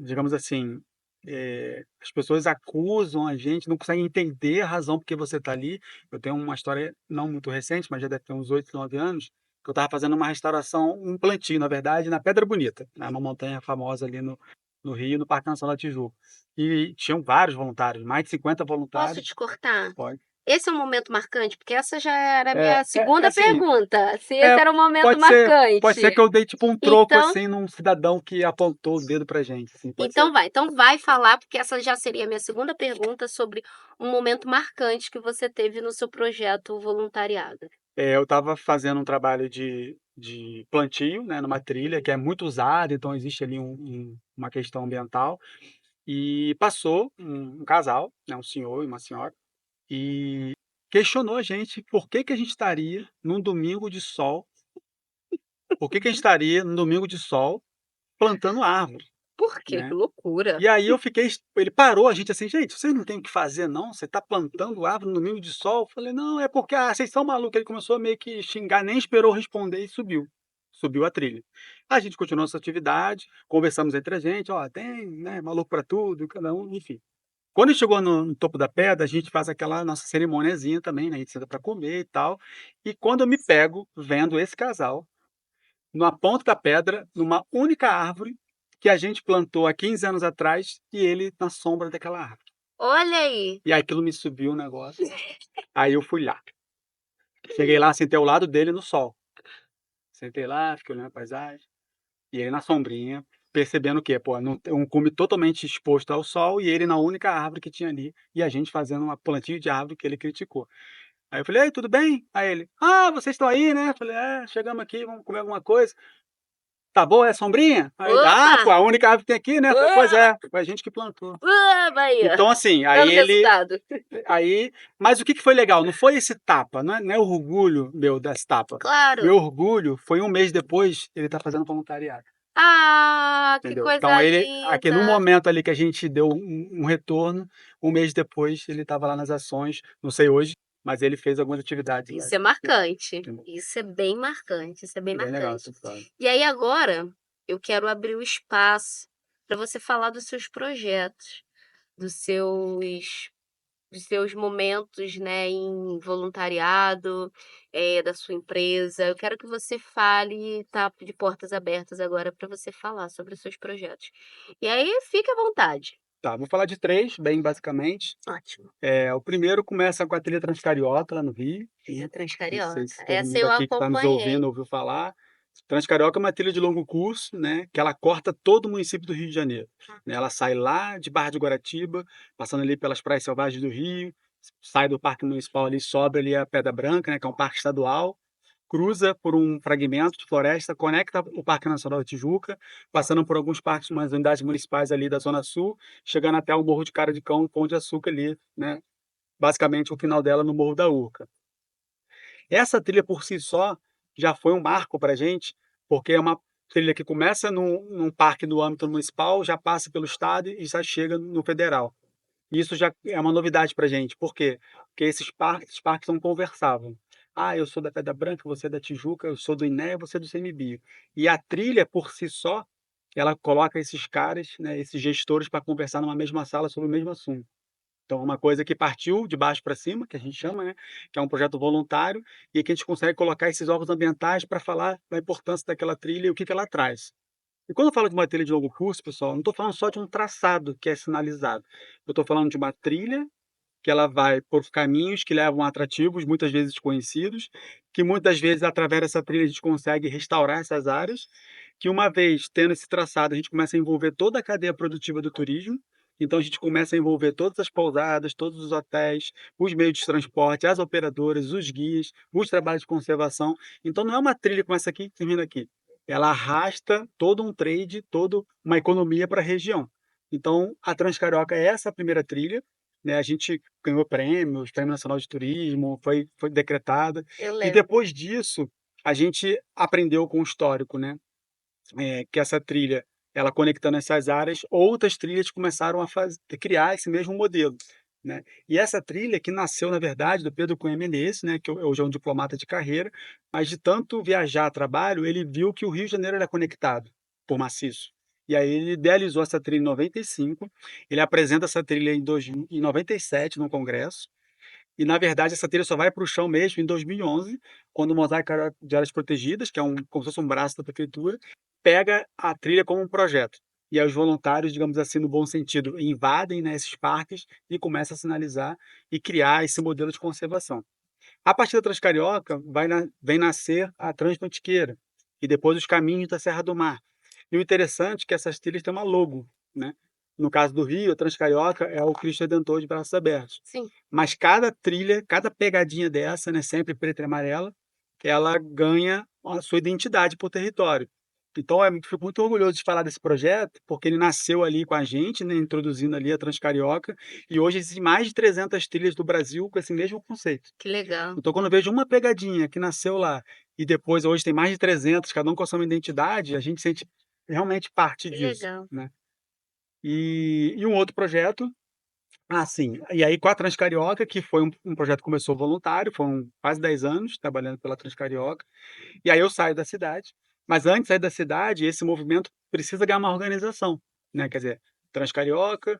digamos assim, as pessoas acusam a gente, não conseguem entender a razão porque você está ali. Eu tenho uma história não muito recente, mas já deve ter uns 8, 9 anos, que eu estava fazendo uma restauração, um plantio, na verdade, na Pedra Bonita, né, uma montanha famosa ali no Rio, no Parque Nacional da Tijuca. E tinham vários voluntários, mais de 50 Posso voluntários. te cortar? Pode. Esse é um momento marcante? Porque essa já era a É, minha segunda assim, pergunta, se esse é, era o momento pode ser marcante. que eu dei tipo um troco, Então assim, num cidadão que apontou o dedo pra gente, assim, pode ser. então vai falar, porque essa já seria a minha segunda pergunta sobre um momento marcante que você teve no seu projeto voluntariado. Eu estava fazendo um trabalho de plantio, né, numa trilha que é muito usada, então existe ali uma questão ambiental, e passou um casal, né, um senhor e uma senhora, e questionou a gente por que que a gente estaria num domingo de sol, por que que a gente estaria num domingo de sol plantando árvore, Por quê? Que né. loucura. E aí eu fiquei ele parou a gente assim: "Gente, vocês não têm o que fazer não? Você está plantando árvore no domingo de sol?" Eu falei: "Não, é porque, vocês são malucos." Ele começou a meio que xingar, nem esperou eu responder e subiu. Subiu a trilha. A gente continuou nossa atividade, conversamos entre a gente: "Ó, tem, né, maluco para tudo, cada um", enfim. Quando a gente chegou no topo da pedra, a gente faz aquela nossa cerimoniazinha também, né, a gente senta para comer e tal. E quando eu me pego vendo esse casal numa ponta da pedra, numa única árvore que a gente plantou há 15 anos atrás e ele na sombra daquela árvore. Olha aí. E aí aquilo me subiu o negócio, aí eu fui lá. Cheguei lá, sentei ao lado dele no sol. Sentei lá, fiquei olhando a paisagem, e ele na sombrinha, percebendo o quê? Pô, um cume totalmente exposto ao sol e ele na única árvore que tinha ali, e a gente fazendo uma plantio de árvore que ele criticou. Aí eu falei: "Ei, tudo bem?" Aí ele: "Ah, vocês estão aí, né?" Eu falei: "É, chegamos aqui, vamos comer alguma coisa. Tá boa, é a sombrinha?" Aí ele: "Ah, Opa! pô, a única árvore que tem aqui, né?" Eu falei: "Pois é, foi a gente que plantou." Bahia. Então assim, Belo resultado. mas o que que foi legal? Não foi esse tapa, não é orgulho meu desse tapa. Meu Claro. orgulho foi um mês depois ele tá fazendo voluntariado, Ah, que entendeu. Então coisa ele aqui no linda. momento ali que a gente deu um retorno, um mês depois ele estava lá nas ações, não sei hoje, mas ele fez algumas atividades lá, Isso é marcante. entendeu. Isso é bem marcante, isso é bem Bem legal marcante. essa história. E aí agora, eu quero abrir o espaço para você falar dos seus projetos, dos seus dos seus momentos, né, em voluntariado, da sua empresa. Eu quero que você fale, tá de portas abertas agora para você falar sobre os seus projetos. E aí fique à vontade. Tá, vou falar de 3 bem basicamente. Ótimo. O primeiro começa com a trilha Transcarioca lá no Rio, Trilha não sei se Transcarioca. todo Essa mundo eu aqui que está nos ouvindo acompanhei. ouviu falar. Transcarioca é uma trilha de longo curso, né, que ela corta todo o município do Rio de Janeiro, né, ela sai lá de Barra de Guaratiba, passando ali pelas praias selvagens do Rio, sai do Parque Municipal ali, sobe ali a Pedra Branca, né, que é um parque estadual, cruza por um fragmento de floresta, conecta o Parque Nacional da Tijuca, passando por alguns parques, umas unidades municipais ali da Zona Sul, chegando até o Morro de Cara de Cão, Pão de Açúcar ali, né, basicamente o final dela no Morro da Urca. Essa trilha por si só já foi um marco para a gente, porque é uma trilha que começa num parque do âmbito municipal, já passa pelo estado e já chega no federal. Isso já é uma novidade para a gente, por quê? Porque esses parques não conversavam. "Ah, eu sou da Pedra Branca, você é da Tijuca, eu sou do INEA, você é do CMBio". E a trilha por si só, ela coloca esses caras, né, esses gestores para conversar numa mesma sala sobre o mesmo assunto. Então é uma coisa que partiu de baixo para cima, que a gente chama, né, que é um projeto voluntário, e que a gente consegue colocar esses órgãos ambientais para falar da importância daquela trilha e o que que ela traz. E quando eu falo de uma trilha de longo curso, pessoal, não estou falando só de um traçado que é sinalizado. Eu estou falando de uma trilha que ela vai por caminhos que levam a atrativos, muitas vezes desconhecidos, que muitas vezes através dessa trilha a gente consegue restaurar essas áreas, que uma vez tendo esse traçado a gente começa a envolver toda a cadeia produtiva do turismo, então a gente começa a envolver todas as pousadas, todos os hotéis, os meios de transporte, as operadoras, os guias, os trabalhos de conservação. Então não é uma trilha como essa aqui que termina aqui. Ela arrasta todo um trade, toda uma economia para a região. Então a Transcarioca é essa primeira trilha, né, a gente ganhou prêmios, Prêmio Nacional de Turismo, foi decretada, Eu e lembro. depois disso, a gente aprendeu com o histórico, né, que essa trilha, ela conectando essas áreas, outras trilhas começaram a criar esse mesmo modelo, né. E essa trilha que nasceu, na verdade, do Pedro Cunha Menezes, né, que hoje é um diplomata de carreira, mas de tanto viajar a trabalho, ele viu que o Rio de Janeiro era conectado por maciço. E aí ele idealizou essa trilha em 95, ele apresenta essa trilha em 97 num congresso, e na verdade essa trilha só vai para o chão mesmo em 2011, quando o Mosaico de Áreas Protegidas, que é como se fosse um braço da prefeitura, pega a trilha como um projeto. E aí os voluntários, digamos assim, no bom sentido, invadem, né, esses parques e começam a sinalizar e criar esse modelo de conservação. A partir da Transcarioca vem nascer a Transmantiqueira e depois os caminhos da Serra do Mar. E o interessante é que essas trilhas têm uma logo, né. No caso do Rio, a Transcarioca é o Cristo Redentor de braços abertos. Sim, Mas cada trilha, cada pegadinha dessa, né, sempre preta e amarela, ela ganha a sua identidade por território. Então fico muito orgulhoso de falar desse projeto, porque ele nasceu ali com a gente, né, introduzindo ali a Transcarioca, e hoje existem mais de 300 trilhas do Brasil com esse mesmo conceito. que legal. Então quando eu vejo uma pegadinha que nasceu lá, e depois hoje tem mais de 300, cada um com a sua identidade, a gente sente realmente parte Que disso, legal. né. E um outro projeto, sim, e aí com a Transcarioca, que foi um projeto que começou voluntário, foram quase 10 anos trabalhando pela Transcarioca, e aí eu saio da cidade, mas antes de sair da cidade, esse movimento precisa ganhar uma organização, né, quer dizer, Transcarioca,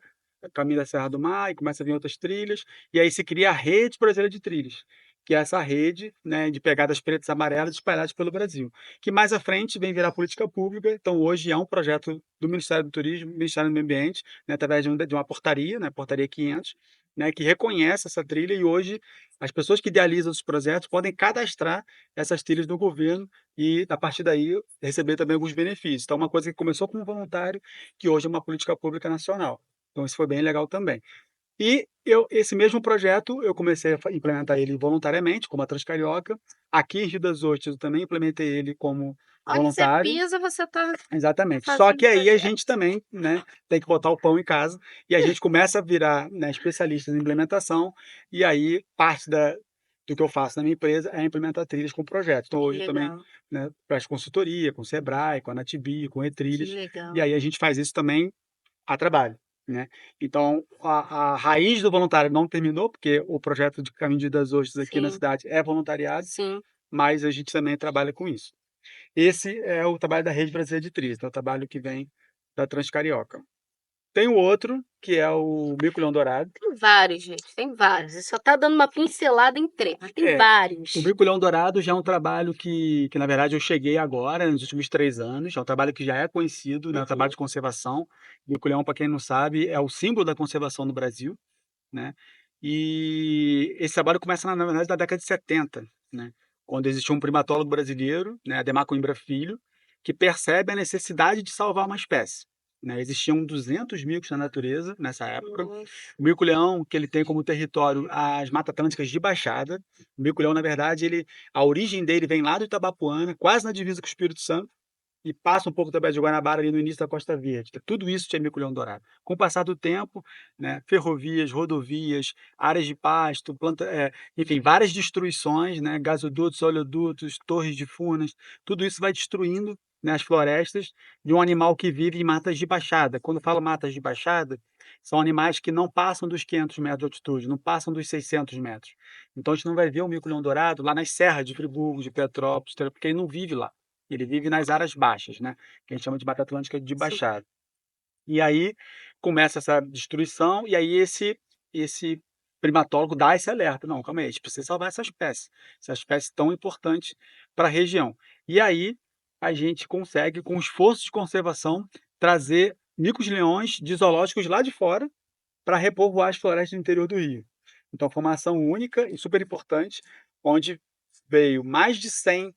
caminho da Serra do Mar, e começa a vir outras trilhas, e aí se cria a Rede Brasileira de Trilhas, que é essa rede, né, de pegadas pretas e amarelas espalhadas pelo Brasil, que mais à frente vem virar política pública, então hoje é um projeto do Ministério do Turismo, Ministério do Meio Ambiente, né, através de uma portaria, né, portaria 500, né, que reconhece essa trilha, e hoje as pessoas que idealizam os projetos podem cadastrar essas trilhas do governo e, a partir daí, receber também alguns benefícios. Então, uma coisa que começou como voluntário, que hoje é uma política pública nacional. Então, isso foi bem legal também. E esse mesmo projeto, eu comecei a implementar ele voluntariamente, como a Transcarioca. Aqui em Rio das Ostras, eu também implementei ele como Onde você voluntário. pisa, você tá Exatamente. Só fazendo que aí a projeto. gente também, né, tem que botar o pão em casa e a gente começa a virar, né, especialistas em implementação, e aí parte do que eu faço na minha empresa é implementar trilhas com projetos. Então Que hoje eu também, legal, né, presto consultoria com o Sebrae, com a Natibi, com que E-Trilhas, e legal. aí a gente faz isso também a trabalho, né. Então a raiz do voluntário não terminou, porque o projeto de Caminho das Ostras aqui na Sim, cidade é voluntariado, sim. mas a gente também trabalha com isso. Esse é o trabalho da Rede Brasileira de Trilhas, é o trabalho que vem da Transcarioca. Tem o outro, que é o Mico-Leão Dourado. Tem vários, gente, tem vários. Você só tá dando uma pincelada em 3, mas tem É, o vários. Mico-Leão Dourado já é um trabalho que na verdade eu cheguei agora, nos últimos 3 anos, é um trabalho que já é conhecido, né, um trabalho Uhum. de conservação. O Mico-Leão, para quem não sabe, é o símbolo da conservação no Brasil, né. E esse trabalho começa na verdade na década de 70, né, quando existiu um primatólogo brasileiro, né, Adhemar Coimbra Filho, que percebe a necessidade de salvar uma espécie, né. Existiam 200 micos na natureza nessa época. Nossa, O mico-leão, que ele tem como território as Matas Atlânticas de Baixada. O mico-leão, na verdade, a origem dele vem lá do Itabapuana, quase na divisa com o Espírito Santo, e passa um pouco também de Guanabara ali no início da Costa Verde. Tudo isso tinha mico-leão dourado. Com o passar do tempo, né, ferrovias, rodovias, áreas de pasto, enfim, várias destruições, né, gasodutos, oleodutos, torres de furnas, tudo isso vai destruindo, né, as florestas de um animal que vive em matas de baixada. Quando eu falo matas de baixada, são animais que não passam dos 500 metros de altitude, não passam dos 600 metros. Então a gente não vai ver o mico-leão dourado lá nas serras de Friburgo, de Petrópolis, porque ele não vive lá. Ele vive nas áreas baixas, né, que a gente chama de Mata Atlântica de sim. baixada. E aí começa essa destruição, e aí esse primatólogo dá esse alerta: "Não, calma aí, a gente precisa salvar essa espécie tão importante para a região". E aí a gente consegue, com esforço de conservação, trazer micos-leões de zoológicos lá de fora para repovoar as florestas do interior do Rio. Então foi uma ação única e super importante, onde vieram mais de 100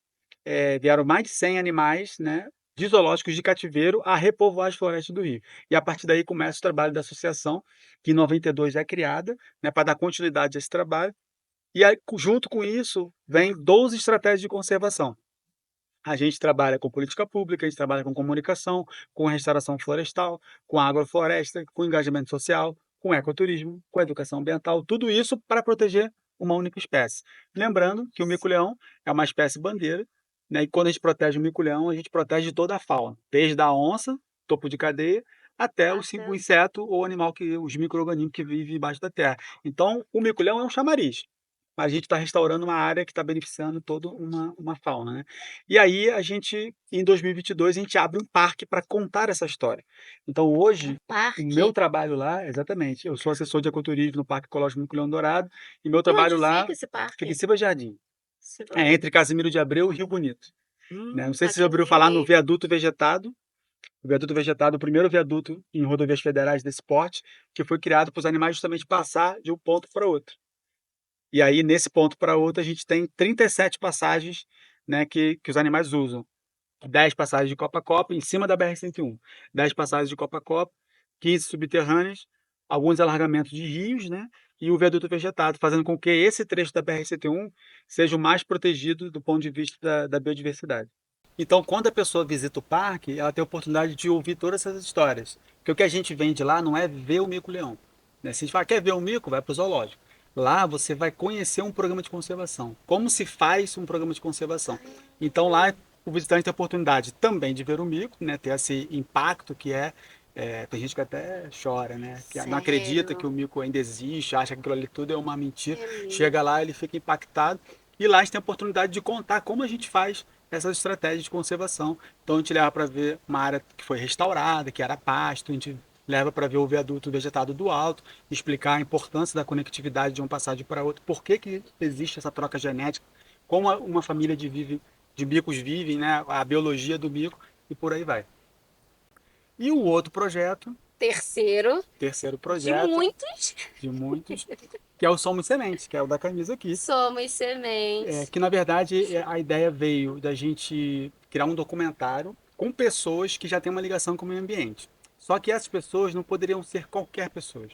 animais, né, de zoológicos de cativeiro a repovoar as florestas do Rio. E a partir daí começa o trabalho da associação, que em 92 é criada, né, para dar continuidade a esse trabalho. E aí, junto com isso, vem 12 estratégias de conservação. A gente trabalha com política pública, a gente trabalha com comunicação, com restauração florestal, com agrofloresta, com engajamento social, com ecoturismo, com educação ambiental, tudo isso para proteger uma única espécie. Lembrando que o mico-leão é uma espécie bandeira, né, e quando a gente protege o mico-leão, a gente protege toda a fauna, desde a onça, topo de cadeia, até Até o inseto ou animal, os micro-organismos que vivem embaixo da terra. Então, o mico-leão é um chamariz, mas a gente está restaurando uma área que está beneficiando toda uma fauna, né. E aí em 2022, a gente abre um parque para contar essa história. Então um hoje, o meu parque. trabalho lá exatamente, eu sou assessor de ecoturismo no Parque Ecológico Mico-Leão Dourado, e meu E trabalho onde lá fica esse fica em parque? Silva Jardim, Você é vai entre Casimiro de Abreu e Rio Bonito, né. Não sei tá se você já aqui no ouviu Rio falar no mesmo. viaduto vegetado. O viaduto vegetado, o primeiro viaduto em rodovias federais desse porte, que foi criado para os animais justamente passar de um ponto para outro. E aí, nesse ponto para outro, a gente tem 37 passagens, né, que os animais usam. 10 passagens de copa a copa em cima da BR-101, 10 passagens de copa a copa, 15 subterrâneas, alguns alargamentos de rios, né, e o viaduto vegetado, fazendo com que esse trecho da BR-101 seja o mais protegido do ponto de vista da biodiversidade. Então, quando a pessoa visita o parque, ela tem a oportunidade de ouvir todas essas histórias. Porque o que a gente vende lá não é ver o mico-leão, né? Se a gente fala, quer ver o mico, vai para o zoológico. Lá você vai conhecer um programa de conservação. Como se faz um programa de conservação. Então lá o visitante tem a oportunidade também de ver o mico, né? Ter esse impacto tem gente que até chora, né? Que não acredita que o Sério? mico ainda existe, acha que aquilo ali tudo é uma mentira. É Chega mesmo. lá, ele fica impactado. E lá a gente tem a oportunidade de contar como a gente faz essas estratégias de conservação. Então a gente leva para ver uma área que foi restaurada, que era pasto, a gente leva para ver o viaduto vegetado do alto, explicar a importância da conectividade de uma passagem para outra, por que existe essa troca genética, como uma família de micos vivem, né, a biologia do mico e por aí vai. E o outro projeto, Terceiro terceiro de projeto muitos, de muitos, que é o Somos Sementes, que é o da camisa aqui, somos sementes. que na verdade a ideia veio da gente criar um documentário com pessoas que já têm uma ligação com o meio ambiente. Só que essas pessoas não poderiam ser qualquer pessoa.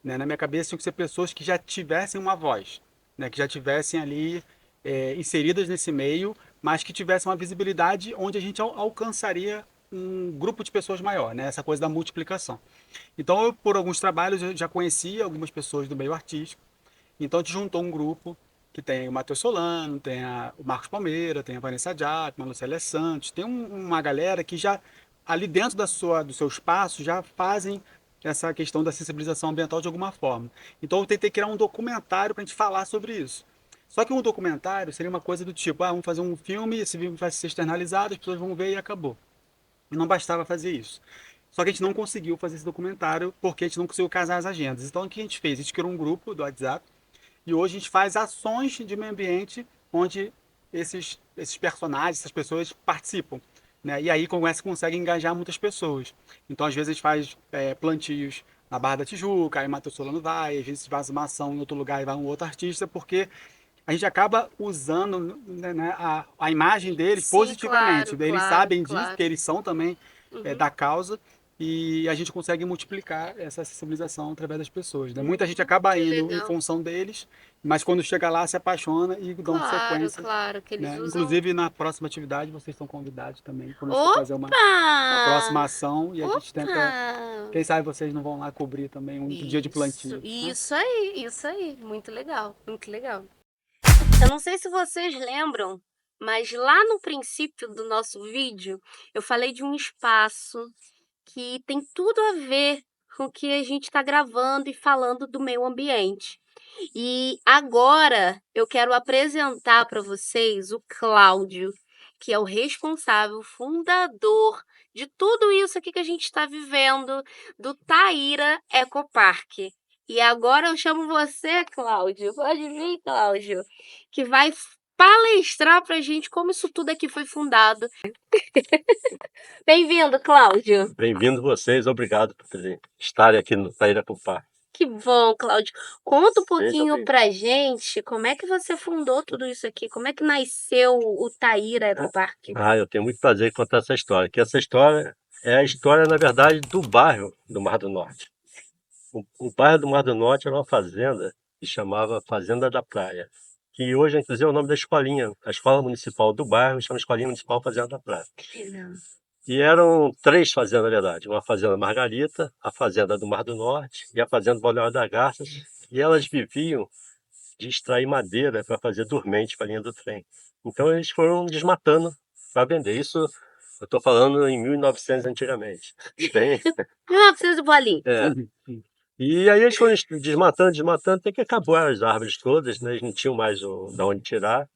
né? Na minha cabeça tinham que ser pessoas que já tivessem uma voz, né? Que já tivessem ali inseridas nesse meio, mas que tivessem uma visibilidade onde a gente alcançaria um grupo de pessoas maior, né? Essa coisa da multiplicação. Então, eu, por alguns trabalhos, eu já conhecia algumas pessoas do meio artístico. Então, a gente juntou um grupo que tem o Matheus Solano, tem o Marcos Palmeira, tem a Vanessa Jackman, a Lucélia Santos. Tem uma galera que já, ali dentro do seu espaço, já fazem essa questão da sensibilização ambiental de alguma forma. Então, eu tentei criar um documentário para a gente falar sobre isso. Só que um documentário seria uma coisa do tipo, vamos fazer um filme, esse filme vai ser externalizado, as pessoas vão ver e acabou. E não bastava fazer isso. Só que a gente não conseguiu fazer esse documentário porque a gente não conseguiu casar as agendas. Então o que a gente fez? A gente criou um grupo do WhatsApp e hoje a gente faz ações de meio ambiente onde esses personagens, essas pessoas participam. Né? E aí consegue engajar muitas pessoas. Então às vezes a gente faz plantios na Barra da Tijuca, aí Matheus Solano vai, às vezes faz uma ação em outro lugar e vai um outro artista, porque a gente acaba usando né, a imagem deles Sim, positivamente. claro, Eles claro, sabem disso, porque claro. eles são também Uhum. da causa, e a gente consegue multiplicar essa sensibilização através das pessoas. Né? Muita gente Uhum. acaba Que indo em legal. função deles, mas quando chega lá se apaixona e dão Claro, sequência. claro, que eles Né? usam. Inclusive na próxima atividade vocês estão convidados também, quando a gente for fazer uma próxima Opa! ação e a gente tenta, Opa! quem sabe vocês não vão lá cobrir também um dia de Isso, plantio. Né? isso aí, isso aí. Muito legal, muito legal. Eu não sei se vocês lembram, mas lá no princípio do nosso vídeo, eu falei de um espaço que tem tudo a ver com o que a gente está gravando e falando do meio ambiente. E agora eu quero apresentar para vocês o Cláudio, que é o responsável, fundador de tudo isso aqui que a gente está vivendo, do Taíra Ecopark. E agora eu chamo você, Cláudio, pode vir, Cláudio, que vai palestrar para a gente como isso tudo aqui foi fundado. Bem-vindo, Cláudio. Bem-vindo vocês, obrigado por estarem aqui no Tairacupá. Que bom, Cláudio. Conta um Seja pouquinho bem-vindo. pra gente como é que você fundou tudo isso aqui, como é que nasceu o Taíra Ecopark? Eu tenho muito prazer em contar essa história, que essa história é a história, na verdade, do bairro do Mar do Norte. O bairro do Mar do Norte era uma fazenda que chamava Fazenda da Praia, que hoje, inclusive, é o nome da escolinha. A escola municipal do bairro chama Escolinha Municipal Fazenda da Praia. Legal. E eram 3 fazendas, na verdade. Uma fazenda Margarita, a fazenda do Mar do Norte e a fazenda Balneário das Garças. E elas viviam de extrair madeira para fazer dormente para a linha do trem. Então eles foram desmatando para vender. Isso eu estou falando em 1900 antigamente. Bem, 1900 bolinho. é. E aí eles foram desmatando, desmatando, até que acabou as árvores todas, né? Eles não tinham mais de onde tirar.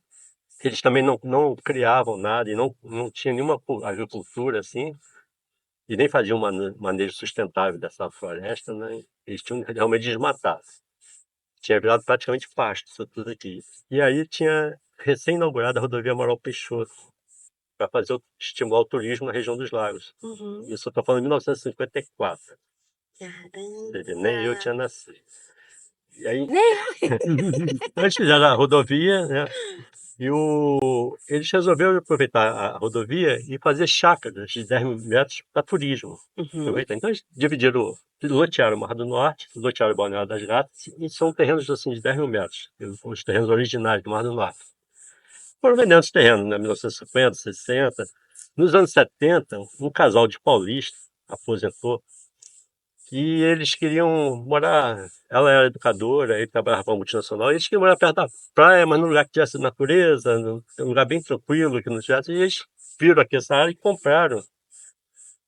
Eles também não criavam nada e não tinha nenhuma agricultura assim, e nem faziam um manejo sustentável dessa floresta, né? Eles tinham que realmente desmatar. Tinha virado praticamente pasto isso tudo aqui. E aí tinha recém-inaugurada a rodovia Amaral Peixoto, para estimular o turismo na região dos lagos. Uhum. Isso eu estou falando em 1954. Nem eu Caramba. tinha nascido. E aí, Nem- eles fizeram a rodovia, né? Eles resolveram aproveitar a rodovia e fazer chácaras de 10 mil metros para turismo. Uhum. Então eles dividiram, lotearam o Mar do Norte, lotearam o Balneário das Gatas, e são terrenos assim, de 10 mil metros, os terrenos originais do Mar do Norte. Foram vendendo os terrenos, né, 1950, 60. Nos anos 70, um casal de paulistas aposentou e eles queriam morar. Ela era educadora, ele trabalhava para uma multinacional, e eles queriam morar perto da praia, mas num lugar que tivesse natureza, num lugar bem tranquilo, que não tivesse. E eles viram aqui essa área e compraram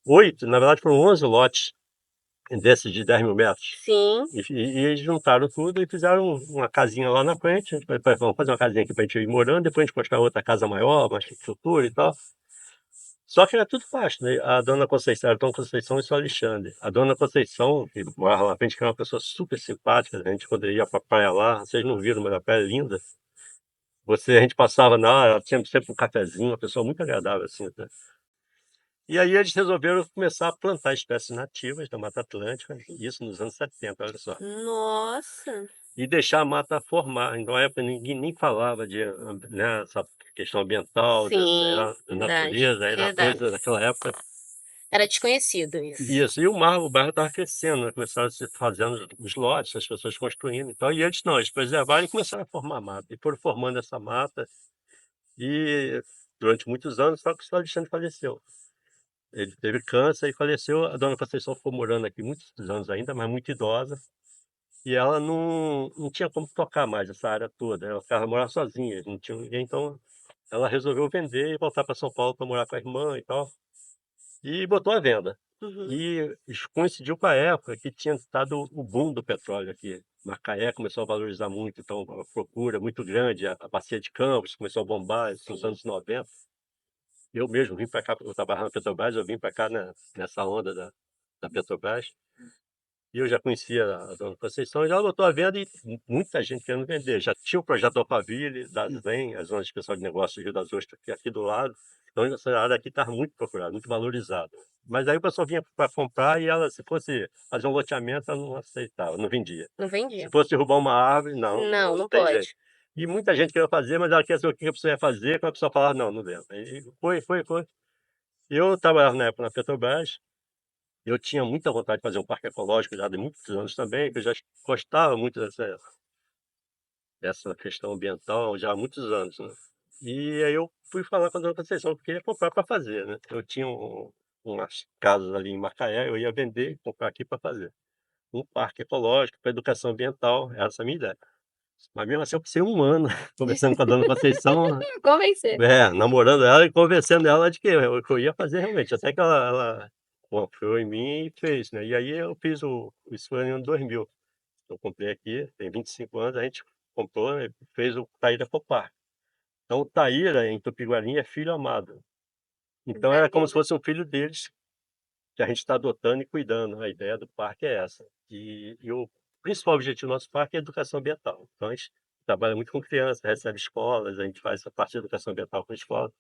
8, na verdade foram 11 lotes desses de 10 mil metros. Sim. E eles juntaram tudo e fizeram uma casinha lá na frente. Vamos fazer uma casinha aqui para a gente ir morando, depois a gente construir outra casa maior, mais estrutura e tal. Só que era tudo fácil, né? A dona Conceição, era a dona Conceição e o seu Alexandre. A dona Conceição, que morava lá na frente, que era uma pessoa super simpática, a gente quando ia pra praia lá, vocês não viram, mas a praia é linda. A gente passava na, ela tinha sempre um cafezinho, uma pessoa muito agradável, assim, né? E aí eles resolveram começar a plantar espécies nativas da Mata Atlântica, isso nos anos 70, olha só. Nossa. E deixar a mata formar. Então, na época, ninguém nem falava de, né, essa questão ambiental, Sim, da verdade, natureza, era verdade. coisa daquela época. Era desconhecido isso. Isso, e o bairro estava crescendo, né, começaram a se fazendo os lotes, as pessoas construindo e tal, e eles não, eles preservaram e começaram a formar mata, e foram formando essa mata, e durante muitos anos, só que o seu Alexandre faleceu. Ele teve câncer e faleceu, a dona Conceição ficou morando aqui muitos anos ainda, mas muito idosa, e ela não tinha como tocar mais essa área toda, ela ficava morando sozinha, não tinha ninguém, então ela resolveu vender e voltar para São Paulo para morar com a irmã e tal, e botou à venda. Uhum. E isso coincidiu com a época que tinha estado o boom do petróleo aqui. Macaé começou a valorizar muito, então a procura muito grande, a bacia de Campos começou a bombar nos anos 90. Eu mesmo vim para cá, eu trabalhava na Petrobras, eu vim para cá nessa onda da Petrobras. E eu já conhecia a dona Conceição, e ela botou à venda e muita gente querendo vender. Já tinha o projeto do Alphaville, da ZEM, a Zona Especial de Negócios do Rio das Ostras, que é aqui do lado. Então essa área aqui estava muito procurada, muito valorizada. Mas aí o pessoal vinha para comprar e ela, se fosse fazer um loteamento, ela não aceitava, não vendia. Não Se vendia. fosse derrubar uma árvore, Não tem jeito. pode. E muita gente queria fazer, mas ela queria saber o que a pessoa ia fazer, quando a pessoa falava, não vendo. Aí foi. Eu trabalhava na época na Petrobras, eu tinha muita vontade de fazer um parque ecológico já de muitos anos também, que eu já gostava muito dessa questão ambiental já há muitos anos, né. E aí eu fui falar com a dona Conceição que eu queria comprar para fazer, né. Eu tinha umas casas ali em Macaé, eu ia vender e comprar aqui para fazer. Um parque ecológico para educação ambiental, essa é a minha ideia. Mas mesmo assim eu passei 1 ano conversando com a dona Conceição, Convencer. namorando ela e convencendo ela de que eu ia fazer realmente, até que ela confiou em mim e fez, né. E aí eu fiz isso foi no ano 2000. Eu comprei aqui, tem 25 anos, a gente comprou e fez o Taíra Ecopark. Então o Taíra, em Tupi-Guarani, é filho amado. Então era como se fosse um filho deles, que a gente está adotando e cuidando. A ideia do parque é essa. E o principal objetivo do nosso parque é a educação ambiental. Então a gente trabalha muito com crianças, recebe escolas, a gente faz essa parte de educação ambiental com escola.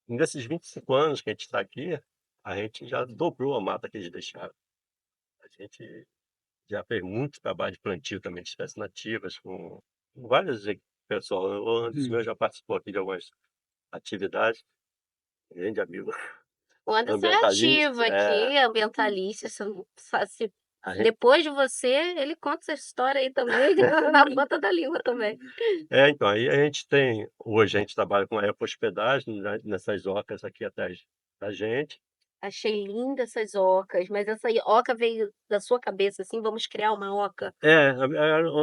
E nesses 25 anos que a gente está aqui, a gente já dobrou a mata que eles deixaram. A gente já fez muito trabalho de plantio também de espécies nativas, com várias pessoal. O Anderson meu já participou aqui de algumas atividades, grande amigo O Anderson é ativo ambientalista. aqui, ambientalista, se A gente depois de você, ele conta essa história aí também, na ponta da língua também. então, aí a gente tem hoje a gente trabalha com a ecohospedagem, né, nessas ocas aqui atrás da gente. Achei linda essas ocas, mas essa aí oca veio da sua cabeça, assim: "Vamos criar uma oca".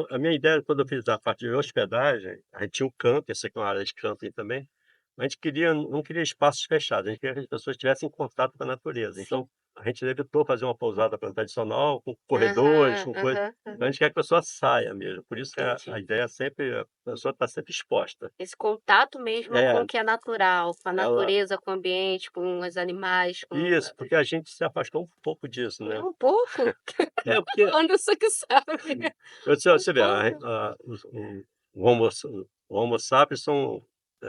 A minha ideia quando eu fiz a parte de hospedagem, a gente tinha um camping, essa aqui é uma área de camping também, mas a gente não queria espaços fechados, a gente queria que as pessoas tivessem contato com a natureza. Sim. Então, a gente evitou fazer uma pousada tradicional, com corredores, Aham, com coisa. aham, Então aham. a gente quer que a pessoa saia mesmo, por isso que a Entendi. ideia é sempre a pessoa está sempre exposta. Esse contato mesmo com É, o que é natural, com a ela natureza, com o ambiente, com os animais, com isso, porque a gente se afastou um pouco disso, né. um pouco, É, porque o Anderson que sabe. você Um vê, pouco. o Homo sapiens são,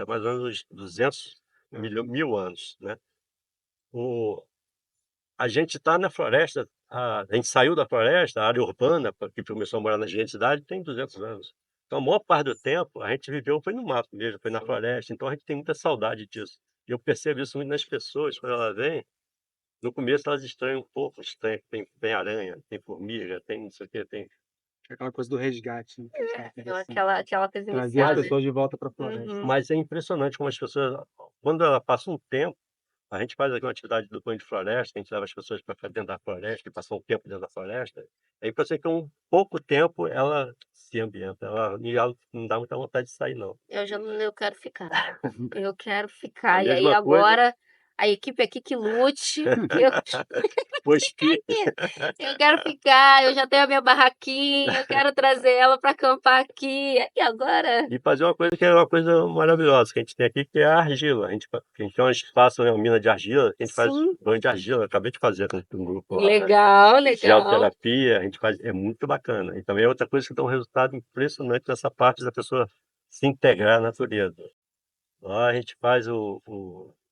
mais ou menos 200 mil anos, né. O A gente está na floresta, a gente saiu da floresta, a área urbana, que começou a morar nas grandes cidades, tem 200 anos. Então a maior parte do tempo a gente viveu foi no mato mesmo, foi na floresta, então a gente tem muita saudade disso. E eu percebo isso muito nas pessoas, quando elas vêm, no começo elas estranham um pouco, estranham que tem aranha, tem formiga, tem não sei o quê, tem Aquela coisa do resgate, né, que a gente estava conversando. Aquela coisa Trazer as inicial, né. pessoas de volta para a floresta. Uhum. mas é impressionante como as pessoas, quando ela passa um tempo, a gente faz aqui uma atividade do banho de floresta, a gente leva as pessoas para ficar dentro da floresta e passar um tempo dentro da floresta, é impressionante que em pouco tempo ela se ambienta, ela não dá muita vontade de sair não. Eu já não eu quero ficar. Eu quero A ficar. E aí mesma coisa, agora a equipe aqui que lute, que eu pois que eu quero ficar, eu já tenho a minha barraquinha, eu quero trazer ela para acampar aqui. E agora? e fazer uma coisa que é uma coisa maravilhosa que a gente tem aqui, que é a argila. A gente tem um espaço, né, uma mina de argila, que a gente faz Sim. banho de argila, eu acabei de fazer com um grupo lá, né. Legal, legal. Geoterapia, a gente faz, é muito bacana. E também é outra coisa que dá um resultado impressionante nessa parte da pessoa se integrar à natureza. Lá a gente faz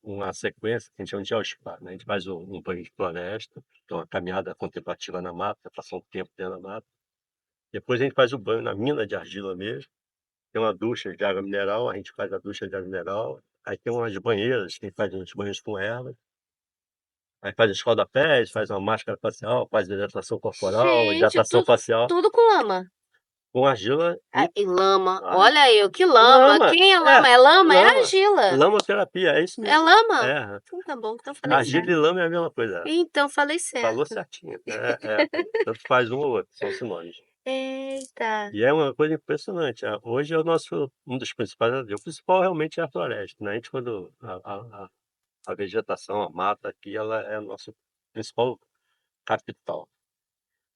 uma sequência que a gente chama de geospa, né, a gente faz um banho de floresta, que é uma caminhada contemplativa na mata, passar um tempo dentro da mata. Depois a gente faz o banho na mina de argila mesmo, tem uma ducha de água mineral, a gente faz a ducha de água mineral, aí tem umas banheiras, que a gente faz uns banhos com ervas. Aí faz escaldapés, faz uma máscara facial, faz hidratação corporal, Gente, hidratação facial, tudo com lama. com argila Ah, e lama, ah, olha eu, que lama. lama, Quem é lama? É lama? É lama, argila. lamoterapia, é isso É mesmo. lama? É, Então tá bom, então falei argila certo. e lama é a mesma coisa. Então falei Falou certo. certinho. Tanto faz um ou outro, são sinônimos. Eita. E é uma coisa impressionante. Hoje é o nosso, um dos principais, o principal realmente é a floresta, né? A gente, quando a vegetação, a mata aqui, ela é o nosso principal capital.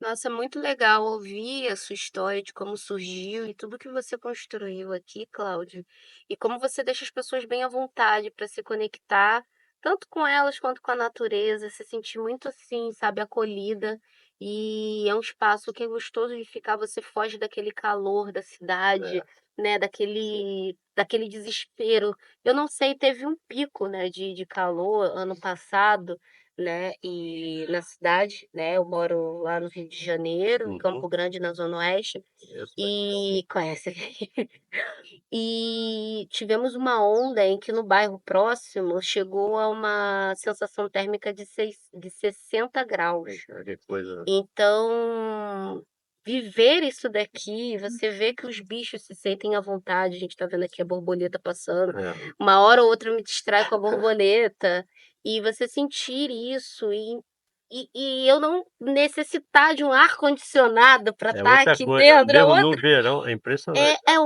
Nossa, muito legal ouvir a sua história de como surgiu e tudo que você construiu aqui, Cláudio. E como você deixa as pessoas bem à vontade para se conectar, tanto com elas quanto com a natureza, se sentir muito assim, sabe, acolhida. E é um espaço que é gostoso de ficar, você foge daquele calor da cidade, É, né, daquele desespero. Eu não sei, teve um pico, né, de calor ano passado, né, e na cidade, né, eu moro lá no Rio de Janeiro, em uhum, Campo Grande, na zona oeste, isso aí. e conhece. E tivemos uma onda em que no bairro próximo chegou a uma sensação térmica de 60 graus. Que coisa. Então, viver isso daqui, você vê que os bichos se sentem à vontade, a gente tá vendo aqui a borboleta passando, É, uma hora ou outra eu me distrai com a borboleta, e você sentir isso e eu não necessitar de um ar-condicionado para é estar outra aqui coisa. dentro, Mesmo no verão, é impressionante. é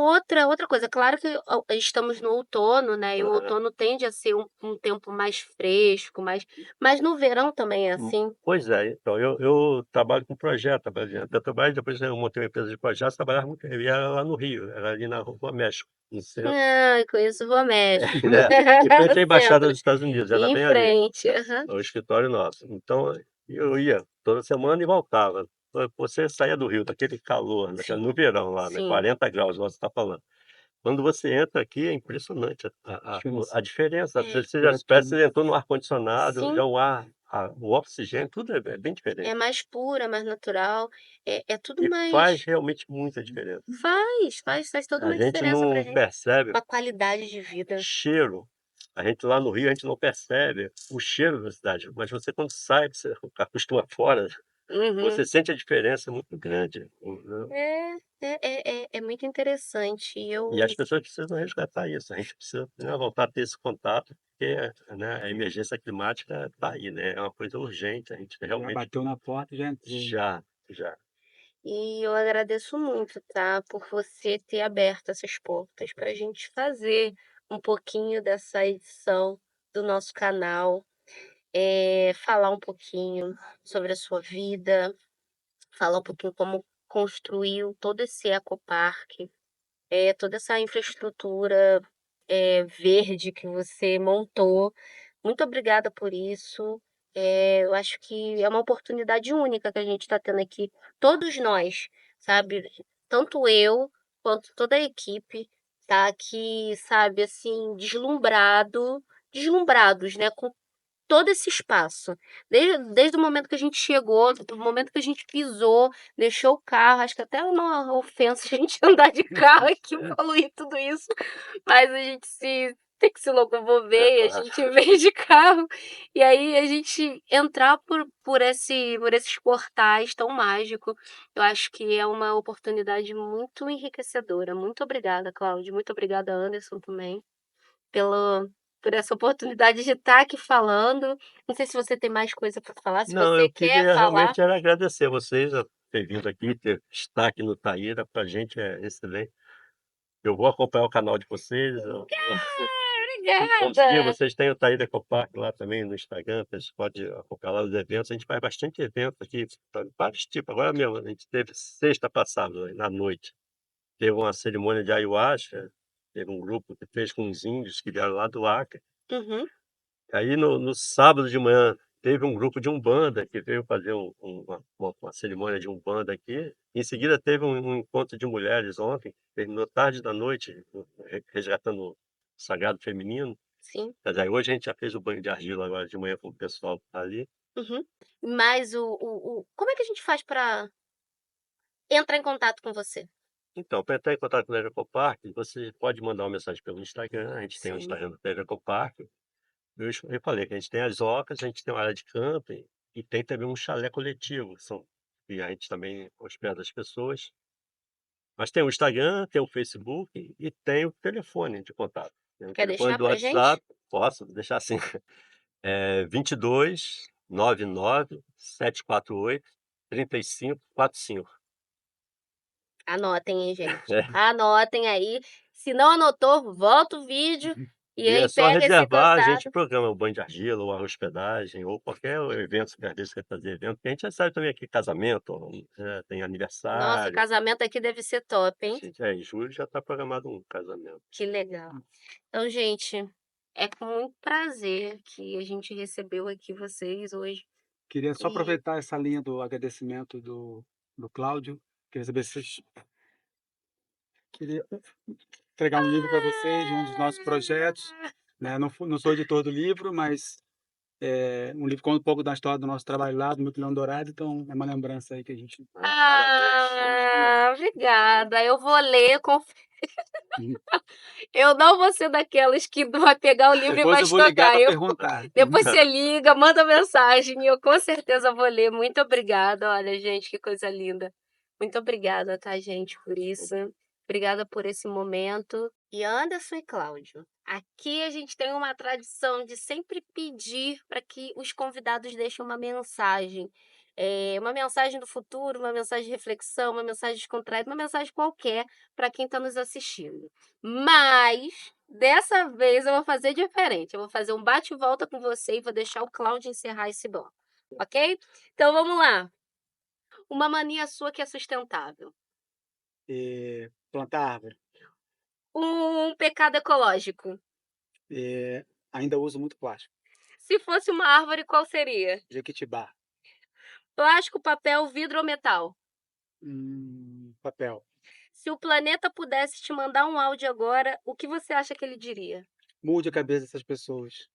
outra coisa. Claro que estamos no outono, né, e o Aham. outono tende a ser um tempo mais fresco, mas no verão também é assim. Pois é, então, eu trabalho com projeto, trabalhei na Petrobras, depois eu montei uma empresa de projetos, trabalhava muito, e era lá no Rio, era ali na Rua México, no centro. Ah, conheço o Rua México. É, em frente à Embaixada Centro. dos Estados Unidos, era Em bem ali, frente, aham. o escritório nosso. Então, eu ia toda semana e voltava. Você saía do Rio, daquele calor, Sim, no verão lá, né, sim. 40 graus, igual você está falando. Quando você entra aqui, é impressionante Diferença. a diferença. É, Você já parece que Temperatura. você entrou no ar-condicionado, sim, já o oxigênio, tudo é bem é diferente. mais pura, mais natural, é tudo E faz mais realmente muita diferença. faz toda A uma gente diferença pra não gente, percebe uma qualidade de vida. cheiro. A gente lá no Rio, a gente não percebe o cheiro da cidade, mas você quando sai, você acostuma fora, você Uhum. sente a diferença muito grande, né. É muito interessante e E as eu pessoas precisam resgatar isso, a gente precisa, né, voltar a ter esse contato, porque, né, a emergência climática está aí, né, é uma coisa urgente, a gente Já realmente bateu na porta e já entrou. já. e eu agradeço muito, tá, por você ter aberto essas portas para a gente fazer um pouquinho dessa edição do nosso canal, falar um pouquinho sobre a sua vida, falar um pouquinho como construiu todo esse ecoparque, toda essa infraestrutura, verde que você montou. Muito obrigada por isso. Eu acho que é uma oportunidade única que a gente está tendo aqui, todos nós, sabe? Tanto eu quanto toda a equipe tá aqui, sabe, assim, deslumbrados, né, com todo esse espaço. Desde o momento que a gente chegou, do momento que a gente pisou, deixou o carro, acho que até é uma ofensa a gente andar de carro aqui, poluir tudo isso, mas a gente se tem que se É locomover e a claro. gente veio de carro, e aí a gente entrar por esses portais tão mágico, eu acho que é uma oportunidade muito enriquecedora. Muito obrigada, Cláudio, muito obrigada, Anderson, também. Pelo por essa oportunidade de estar aqui falando. Não sei se você tem mais coisa para falar, se Não, você eu quer queria falar. realmente era agradecer a vocês a ter vindo aqui, ter estar aqui no Taíra, pra gente é excelente. Eu vou acompanhar o canal de vocês, eu vamos seguir, Obrigada. vocês têm o Taíra Ecopark lá também no Instagram, vocês podem acompanhar lá os eventos, a gente faz bastante evento aqui, vários tipos, agora mesmo, a gente teve sexta passada, na noite, teve uma cerimônia de ayahuasca, teve um grupo que fez com os índios que vieram lá do Acre. Uhum, Aí no sábado de manhã teve um grupo de umbanda que veio fazer uma cerimônia de umbanda aqui. Em seguida teve um encontro de mulheres ontem, terminou tarde da noite, resgatando o sagrado feminino. sim, Quer dizer, hoje a gente já fez o banho de argila agora de manhã com o pessoal que tá ali. uhum. Mas o como é que a gente faz para entrar em contato com você? Então, para entrar em contato com o Ecopark, você pode mandar uma mensagem pelo Instagram, a gente tem o Sim, Instagram do Ecopark. Eu falei que a gente tem as ocas, a gente tem uma área de camping e tem também um chalé coletivo, e a gente também hospeda as pessoas. Mas tem o Instagram, tem o Facebook e tem o telefone de contato. Tem o Quer telefone deixar do pra gente? WhatsApp, posso deixar assim, 22 99 748 3545. Anotem, hein, gente. É. Anotem aí. Se não anotou, volta o vídeo e E é aí só pega esse reservar, a gente contato. programa o banho de argila, ou a hospedagem, ou qualquer evento que às vezes quer fazer evento, porque a gente recebe também aqui casamento, tem Nossa, aniversário. casamento aqui deve ser top, hein? Em julho já está programado um casamento. Que legal. Então, gente, é com muito prazer que a gente recebeu aqui vocês hoje. Queria só E aproveitar essa linha do agradecimento do Cláudio. Queria saber se vocês queria entregar um livro para vocês, de um dos nossos projetos, né? Não sou editor do livro, mas um livro conta um pouco da história do nosso trabalho lá, do Núcleo Dourado, então é uma lembrança aí que a gente. Obrigada. Eu vou ler. Uhum. Eu não vou ser daquelas que vai pegar o livro e Depois vai eu vou ligar estocar. para perguntar. Depois você liga, manda mensagem e eu com certeza vou ler. Muito obrigada. Olha, gente, que coisa linda. Muito obrigada, tá, gente, por isso. Obrigada por esse momento. E Anderson e Cláudio, aqui a gente tem uma tradição de sempre pedir para que os convidados deixem uma mensagem. Uma mensagem do futuro, uma mensagem de reflexão, uma mensagem descontraída, uma mensagem qualquer para quem está nos assistindo. Mas dessa vez eu vou fazer diferente. Eu vou fazer um bate e volta com você e vou deixar o Cláudio encerrar esse bloco, ok? Então vamos lá. Uma mania sua que é sustentável. Plantar árvore. Um pecado ecológico. Ainda uso muito plástico. Se fosse uma árvore, qual seria? Jequitibá. Plástico, papel, vidro ou metal? Papel. Se o planeta pudesse te mandar um áudio agora, o que você acha que ele diria? Mude a cabeça dessas pessoas.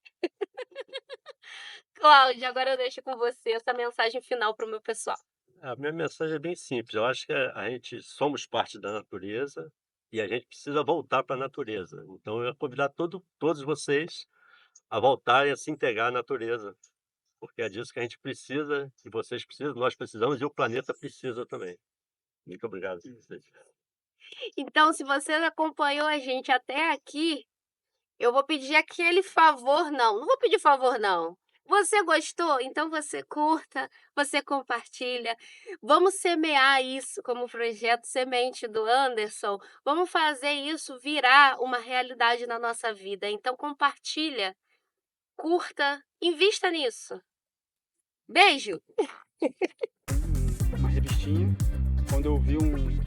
Cláudia, agora eu deixo com você essa mensagem final para o meu pessoal. A minha mensagem é bem simples. Eu acho que a gente somos parte da natureza e a gente precisa voltar para a natureza. Então, eu ia convidar todos vocês a voltarem a se integrar à natureza, porque é disso que a gente precisa, que vocês precisam, nós precisamos e o planeta precisa também. Muito obrigado. Então, se você acompanhou a gente até aqui, eu vou pedir aquele favor, não vou pedir favor, não. Você gostou? Então você curta, você compartilha. Vamos semear isso como projeto Semente do Anderson. Vamos fazer isso virar uma realidade na nossa vida. Então compartilha, curta, invista nisso. Beijo! Uma revistinha. Quando eu vi um